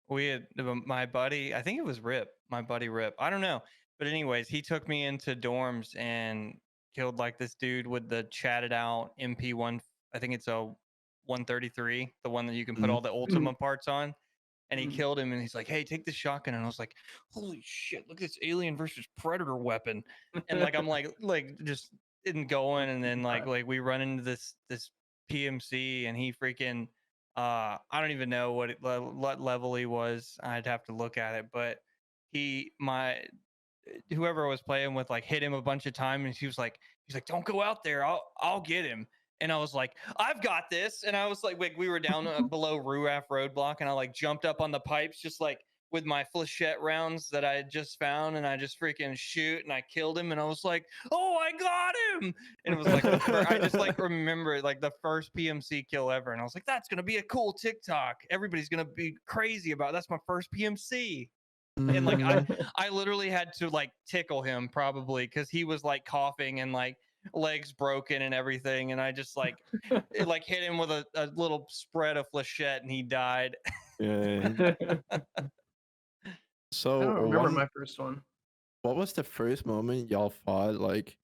We had my buddy, I think it was Rip, my buddy Rip. I don't know. But anyways, he took me into dorms and killed like this dude with the chatted out MP1. I think it's a 133, the one that you can put mm, all the Ultima parts on. And he Mhm. killed him and he's like, "Hey, take the shotgun." And I was like, "Holy shit, look at this Alien versus Predator weapon." And like I'm like just didn't going and then like we run into this PMC and he freaking I don't even know what level he was. I'd have to look at it, but he my whoever I was playing with like hit him a bunch of times and he's like, "Don't go out there, I'll get him." And I was like, "I've got this." And I was like we were down below Ruaf roadblock and I like jumped up on the pipes just like with my flechette rounds that I had just found and I just freaking shoot and I killed him and I was like, "Oh, I got him." And it was like I just like remember it, like the first PMC kill ever and I was like, "That's going to be a cool TikTok. Everybody's going to be crazy about it. That's my first PMC." And like mm. I literally had to like tickle him probably because he was like coughing and like legs broken and everything and I just like like hit him with a little spread of flechette and he died. Yeah. I So don't remember my first one. what was the first moment y'all thought like,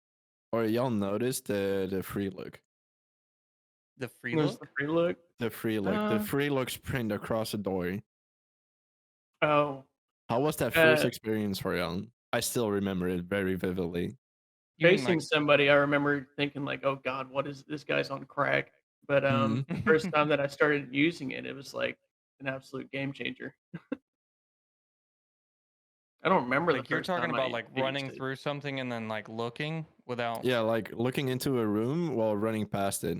or y'all noticed the free look, The free There's the look. free look. the Uh, free look sprint across the door? oh, How was that first uh, experience for y'all? I still remember it very vividly. You mean facing like somebody, I remember thinking like, "Oh God, what is this guy's on crack?" But Mm. the first time that I started using it, it was like an absolute game changer. I don't remember the like you're first talking time about I like used running it. through something and then like looking without. Yeah, like looking into a room while running past it.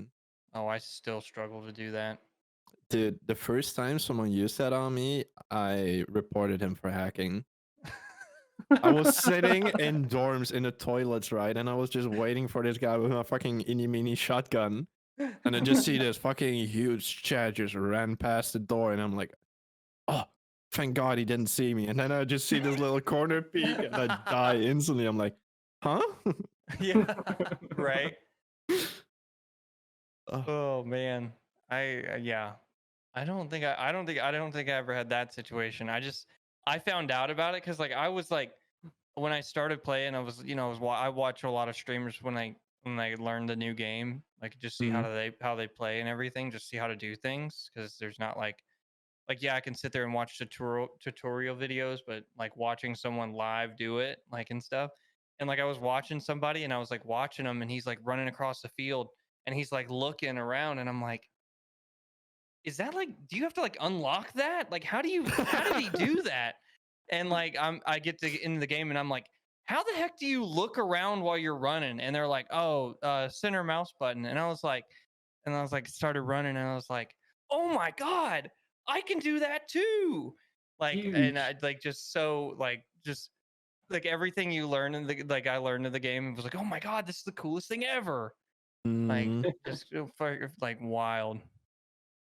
Oh, I still struggle to do that. Dude, the first time someone used that on me, I reported him for hacking. I was sitting in dorms in the toilets, right? And I was just waiting for this guy with my fucking itty mini shotgun. And I just see this fucking huge chat just ran past the door. And I'm like, oh, thank God he didn't see me. And then I just see this little corner peek and I die instantly. I'm like, huh? Yeah, right. Oh, Oh man, yeah. I don't think I ever had that situation. I found out about it because like I was like when I started playing, I was I watch a lot of streamers when I learned the new game, like just see mm, how they play and everything, just see how to do things because there's not like yeah I can sit there and watch tutorial videos, but like watching someone live do it like and stuff, and like I was watching somebody and I was like watching him and he's like running across the field and he's like looking around, and I'm like, is that like, do you have to like unlock that? Like, how did he do that? And like, I get to into the game, and I'm like, how the heck do you look around while you're running? And they're like, oh, center mouse button. And I was like, started running, and I was like, oh my God, I can do that too. Like, and I Huge. like just so like just like everything you learn in the like I learned in the game, it was like, oh my God, this is the coolest thing ever. Like Mm, just like wild.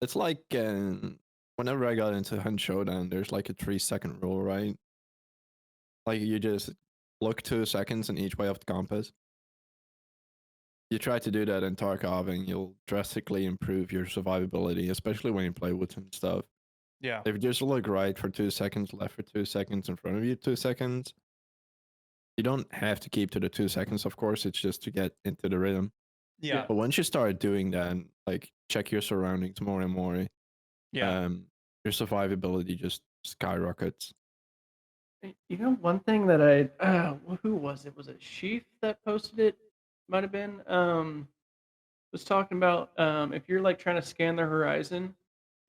it's like whenever I got into Hunt Showdown, there's like a 3-second rule, right? Like you just look 2 seconds in each way of the compass. You try to do that in Tarkov, and you'll drastically improve your survivability, especially when you play with some stuff. Yeah. If you just look right for 2 seconds, left for 2 seconds, in front of you 2 seconds, you don't have to keep to the 2 seconds, of course. It's just to get into the rhythm. Yeah. But once you start doing that, like check your surroundings more and more, Yeah. your survivability just skyrockets. You know, one thing that I who was it? Was it Sheaf that posted it? Might have been. Was talking about if you're like trying to scan the horizon,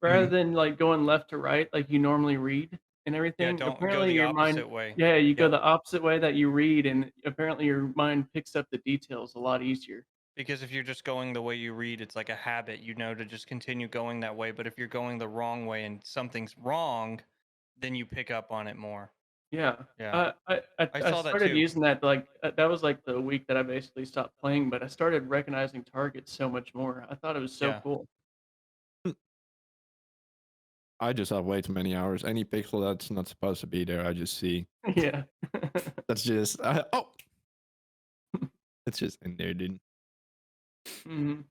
rather Mhm. than like going left to right like you normally read and Yeah, everything. don't go Apparently, the your mind, opposite way. yeah, you go Yep. the opposite way that you read, and apparently your mind picks up the details a lot easier. Because if you're just going the way you read, it's like a habit, you know, to just continue going that way. But if you're going the wrong way and something's wrong, then you pick up on it more. Yeah. Yeah. I I I saw that started too. using that like that was like the week that I basically stopped playing, but I started recognizing targets so much more. I thought it was so Yeah. cool. I just have way too many hours. Any pixel that's not supposed to be there, I just see. Yeah. That's just it's just in there, dude. Mhm.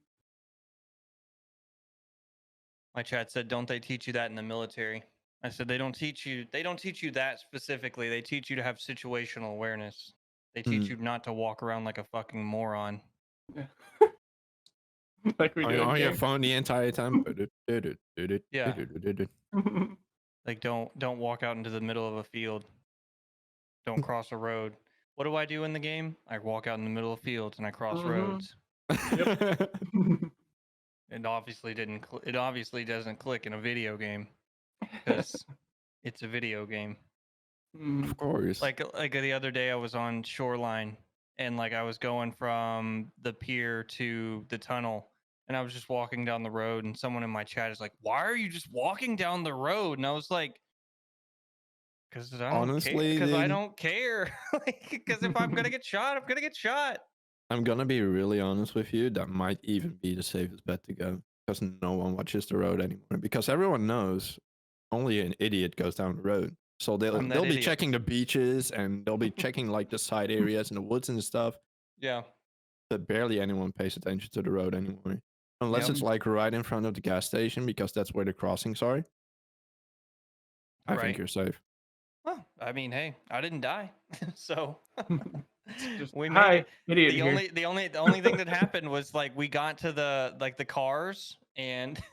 My chat said, don't they teach you that in the military? I said they don't teach you that specifically. They teach you to have situational awareness. They teach you not to walk around like a fucking moron. Yeah. Like we do in On your game. phone the entire time. Yeah. Like don't walk out into the middle of a field. Don't cross a road. What do I do in the game? I walk out in the middle of fields and I cross Mhm. roads. It obviously didn't. It obviously doesn't click in a video game because it's a video game. Of course. Like the other day, I was on Shoreline, and like I was going from the pier to the tunnel, and I was just walking down the road, and someone in my chat is like, "Why are you just walking down the road?" And I was like, "Because I don't care. Honestly, Because I dude, don't care. Because if I'm gonna get shot, I'm gonna get shot." I'm gonna be really honest with you. That might even be the safest bet to go, because no one watches the road anymore. Because everyone knows only an idiot goes down the road. So I'm that they'll be idiot. checking the beaches, and they'll be checking like the side areas and the woods and stuff. Yeah. But barely anyone pays attention to the road anymore. Unless Yep. it's like right in front of the gas station, because that's where the crossings are. I think Right. you're safe. Well, I mean, hey, I didn't die, so Just, we made hi, it. idiot The here. only thing that happened was like we got to the cars, and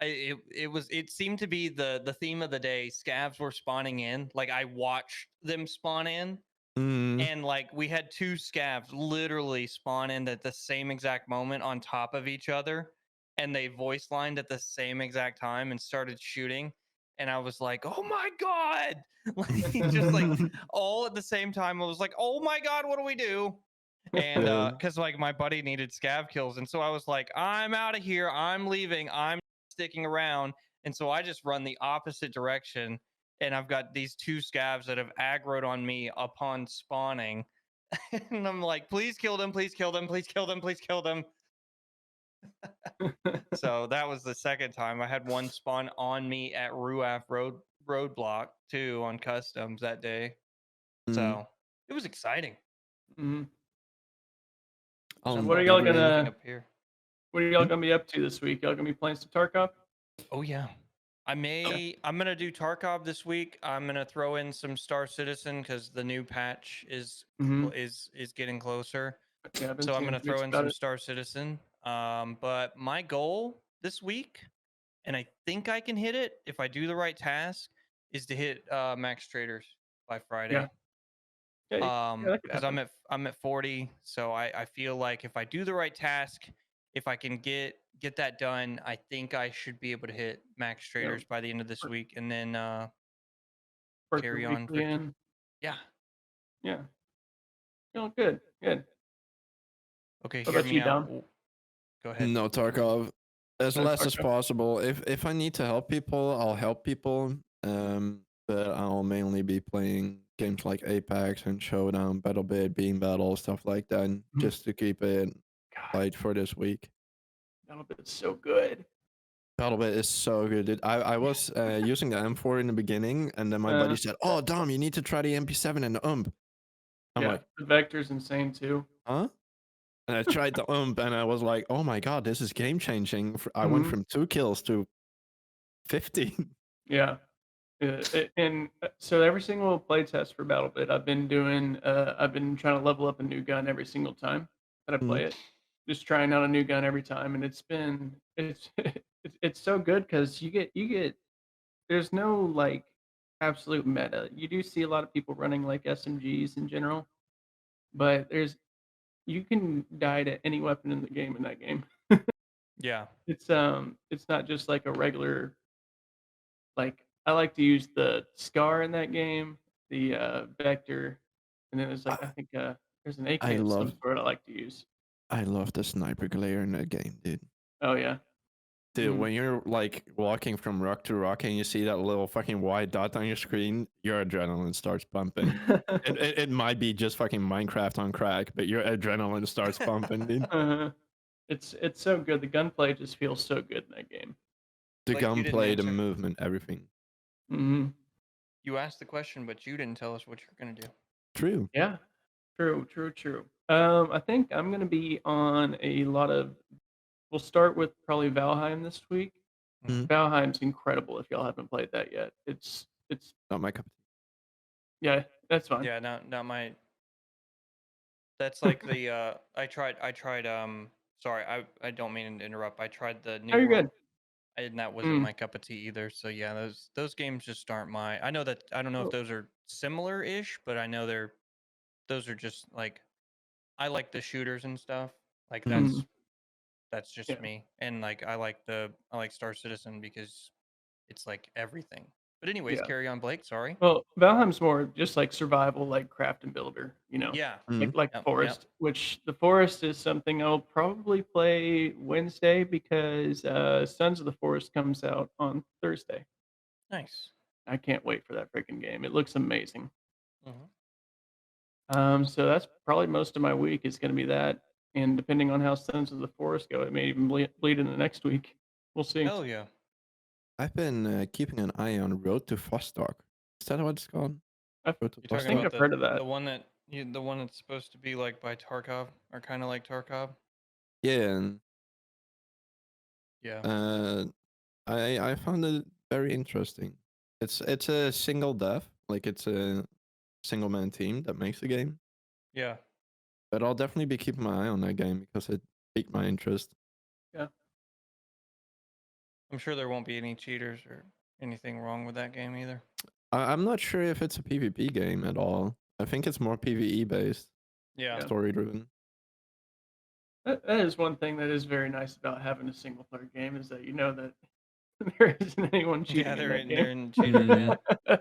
it seemed to be the theme of the day. Scavs were spawning in. Like I watched them spawn in, and like we had 2 scavs literally spawn in at the same exact moment on top of each other, and they voice lined at the same exact time and started shooting. And I was like, "Oh my God!" Like just like all at the same time. I was like, "Oh my God, what do we do?" And Yeah. because like my buddy needed scav kills, and so I was like, "I'm out of here. I'm leaving. I'm sticking around." And so I just run the opposite direction, and I've got these 2 scavs that have aggroed on me upon spawning. And I'm like, "Please kill them, please kill them, please kill them, please kill them." So that was the second time. I had one spawn on me at Ruaf roadblock too on customs that day. So it was exciting. Mhm. I'll So what are never y'all Anything gonna up here. what are y'all gonna be up to this week? Y'all gonna be playing some Tarkov? Oh yeah. I'm gonna do Tarkov this week. I'm gonna throw in some Star Citizen because the new patch is Mhm. is getting closer. Yeah, I've been So I'm seeing gonna tweets throw in about some it. Star Citizen. But my goal this week, and I think I can hit it if I do the right task, is to hit max traders by Friday. Yeah, that could Because happen. I'm at 40, so I feel like if I do the right task if I can get that done, I think I should be able to hit max Yeah, traders by the end of this work, week, and then work your carry on weekly for in. yeah. Yeah. Good. Good. Okay, What hear about me you, out. Dom? Go ahead. No, Tarkov. As No less as Tarkov. possible. If I need to help people, I'll help people. But I'll mainly be playing games like Apex and Showdown, BattleBit, Beam Battle, stuff like that, Mhm. just to keep it God, light for this week. it's so good. BattleBit is so good. I was using the M4 in the beginning, and then my buddy Uh, said, "Oh, Dom, you need to try the MP7 and the UMP." I'm yeah, like, the vector's insane too. "Huh?" And I tried the UMP, and I was like, "Oh my god, this is game changing." I went Mhm. from 2 kills to 15. Yeah. And so every single playtest for BattleBit, I've been doing. I've been trying to level up a new gun every single time that I Mhm. play it. Just trying out a new gun every time, and it's it's so good because you get there's no like absolute meta. You do see a lot of people running like SMGs in general, but you can die to any weapon in the game in that game. Yeah. It's not just like a regular like I like to use the Scar in that game, the Vector, and then there's like I I think there's an AK I of some love sort I like to use. I love the sniper glare in that game, dude. Oh yeah. Dude, Mm. when you're like walking from rock to rock and you see that little fucking white dot on your screen, your adrenaline starts pumping. It might be just fucking Minecraft on crack, but your adrenaline starts pumping, dude. uh it's so good. The gunplay just feels so good in that game. The Like you didn't gunplay, the answer. movement, everything. Hmm. You asked the question, but you didn't tell us what you're gonna do. True. Yeah. True. True. True. I think I'm gonna be on a lot of. We'll start with probably Valheim this week. Mhm. Mhm. Valheim's incredible if y'all haven't played that yet. It's Not my cup of tea. yeah, that's fine. Yeah, not my. That's like the I tried sorry, I don't mean to interrupt. I tried the Oh, New you're World, good. and that wasn't Mm, my cup of tea either. So yeah, those games just aren't my. I know that I don't know if well, those are similar-ish, but I know those are just like I like the shooters and stuff. Like Mhm. mm, that's just yeah, me. And like I like Star Citizen because it's like everything. But anyways, yeah. carry on, Blake. Sorry. Well, Valheim's more just like survival, like craft and builder, Yeah. Mhm. like Yep. Yep. Forest, which the Forest is something I'll probably play Wednesday because Sons of the Forest comes out on Thursday. Nice. I can't wait for that freaking game. It looks amazing. Hmm. So that's probably most of my week is going to be that, and depending on how Sons of the Forest go, it may even bleed into next week. We'll see. Hell yeah. I've been keeping an eye on Road to Vostok. Is that what it's called? I Road to You're I talking think Vostok? about I've heard of the that. one that the one that's supposed to be like by Tarkov or kind of like Tarkov. Yeah, and Yeah. uh, I found it very interesting. It's a single dev, like it's a single man team that makes the game. Yeah. But I'll definitely be keeping my eye on that game because it piqued my interest. Yeah. I'm sure there won't be any cheaters or anything wrong with that game either. I'm not sure if it's a PvP game at all. I think it's more PvE based, Yeah. Yeah. story driven. That is one thing that is very nice about having a single player game is that you know that there isn't anyone Yeah, cheating in that they're game. in cheaters. Mm, Yeah.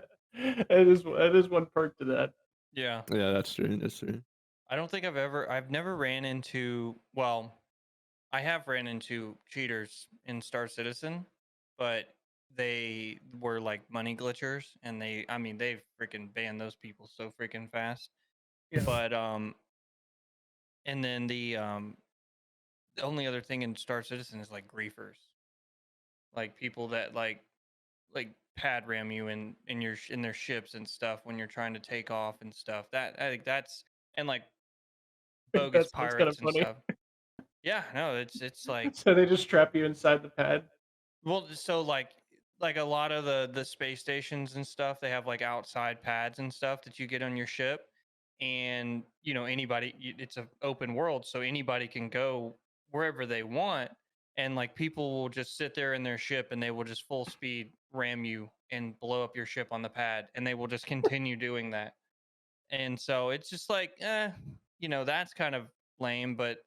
That is one perk to that. Yeah. yeah, that's true. That's true. I don't think I've never ran into, well, I have ran into cheaters in Star Citizen, but they were like money glitchers and I mean they freaking banned those people so freaking fast. Yeah. But and then the only other thing in Star Citizen is like griefers. Like people that like pad ram you in in their ships and stuff when you're trying to take off and stuff. That I think that's and like bogus That's kind of pirates and funny. stuff. Yeah, no, it's like So they just trap you inside the pad. well, so like a lot of the space stations and stuff, they have like outside pads and stuff that you get on your ship, and you know it's an open world, so anybody can go wherever they want, and like people will just sit there in their ship and they will just full speed ram you and blow up your ship on the pad, and they will just continue doing that, and so it's just like, you know, that's kind of lame, but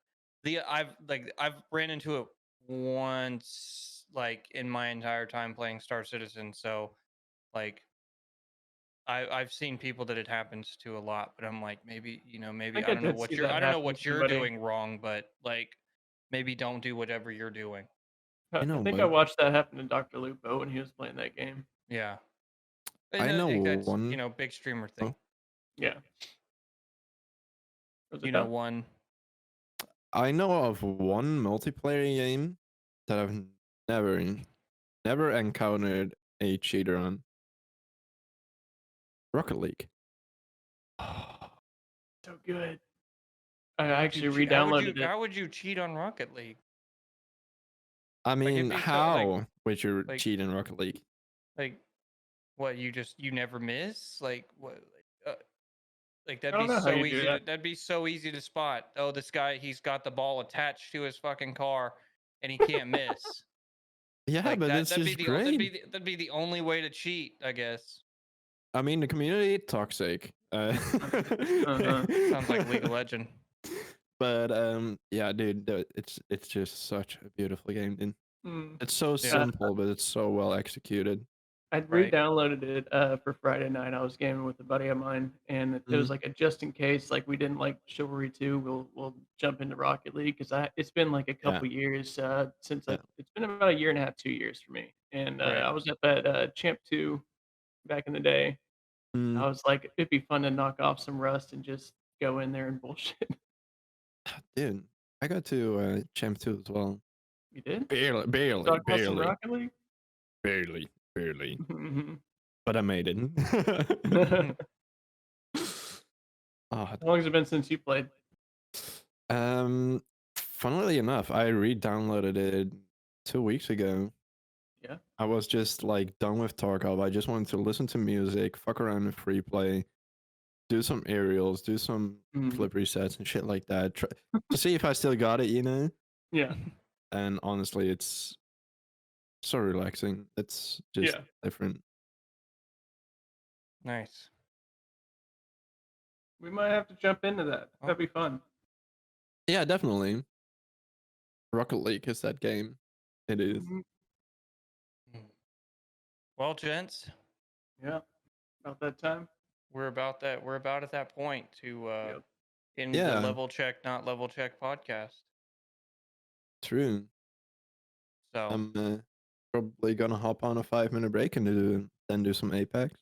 I've ran into it once, like in my entire time playing Star Citizen. So like I've seen people that it happens to a lot, but I'm like, maybe, maybe think I I don't know did see what that I don't know happen to what you're somebody. doing wrong, but like maybe don't do whatever you're doing. You know I think I what? watched that happen to Dr. Lupo when he was playing that game. Yeah. I And know that's, one. big streamer thing. Oh, Yeah. Was it You know, done? one. I know of one multiplayer game that I've never encountered a cheater on. Rocket League. So good. I How would you actually che- re-downloaded it. how would you cheat on Rocket League? I Like it'd mean, be so how would you like cheat in Rocket League? like what you never miss? Like what like I don't know how you do that. that'd be so easy to spot. Oh, this guy, he's got the ball attached to his fucking car and he can't miss. Yeah, Like but it's that'd be just the great. that'd be the only way to cheat, I guess. I mean, the community toxic. Sounds like League of Legend. But yeah, dude, it's just such a beautiful game, dude. Mm. It's so simple, but it's so well executed. I'd Right. re-downloaded it for Friday night. I was gaming with a buddy of mine, and it was like a just in case, like we didn't like Chivalry 2, we'll jump into Rocket League because it's been like a couple years since Yeah. it's been about a year and a half, 2 years for me. And Right. I was at that Champ 2 back in the day. Mm. I was like, it'd be fun to knock off some rust and just go in there and bullshit. Dude, I got to Champ 2 as well. You did? Barely, Talk about some Rocket League? barely. Mhm. But I made it. How long has it been since you played? Funnily enough, I re-downloaded it 2 weeks ago. Yeah. I was just like done with Tarkov. I just wanted to listen to music, fuck around with free play, do some aerials, do some flip resets and shit like that. To see if I still got it, you know? Yeah. And honestly, it's so relaxing. It's just different. Nice. We might have to jump into that. That'd be fun. Yeah, definitely. Rocket League is that game. It is. Well, gents. Yeah. About that time. We're about at that point to end Yeah. the Level Check, Not Level Check podcast. True. So I'm probably gonna hop on a 5-minute break and then do some Apex.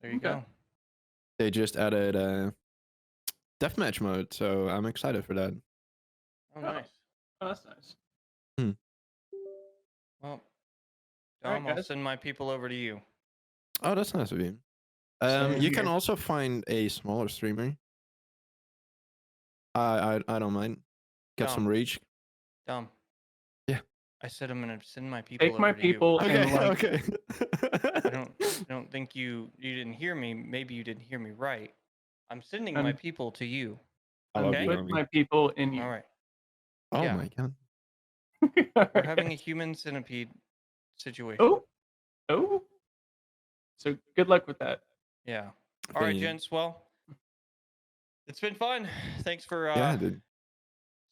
there you go. They just added deathmatch mode, so I'm excited for that. Oh, nice. Oh, that's nice. Well, All right, I'll send my people over to you. Oh, that's nice of you. Same You can here. also find a smaller streamer. I don't mind. Get some reach. Dumb. Yeah. I said I'm gonna send my people. Take my over to you. people Okay, and like, okay. I don't think you didn't hear me. Maybe you didn't hear me right. I'm sending my people to you. I love Okay. you, put homie. my people in you. All right. Oh Yeah. my god. We're having a human centipede situation. Oh. So good luck with that. Yeah. All right, Thank you. gents. Well, it's been fun. Thanks for Yeah, dude.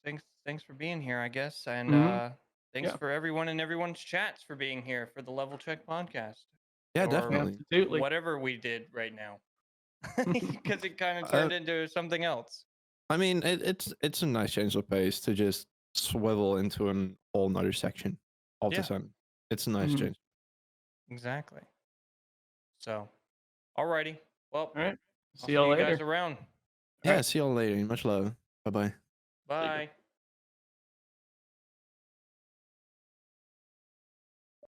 thanks for being here, I guess. And thanks Yeah. for everyone in everyone's chats for being here for the Level Check podcast. Yeah, Or definitely. Absolutely. whatever we did right now. Because it kind of turned into something else. I mean, it's a nice change of pace to just swivel into an whole nother section all the time. It's a nice change. Exactly. So, alrighty. Well, All right. I'll See y'all you later. guys around. Yeah, see y'all later. Much love. Bye-bye. Bye.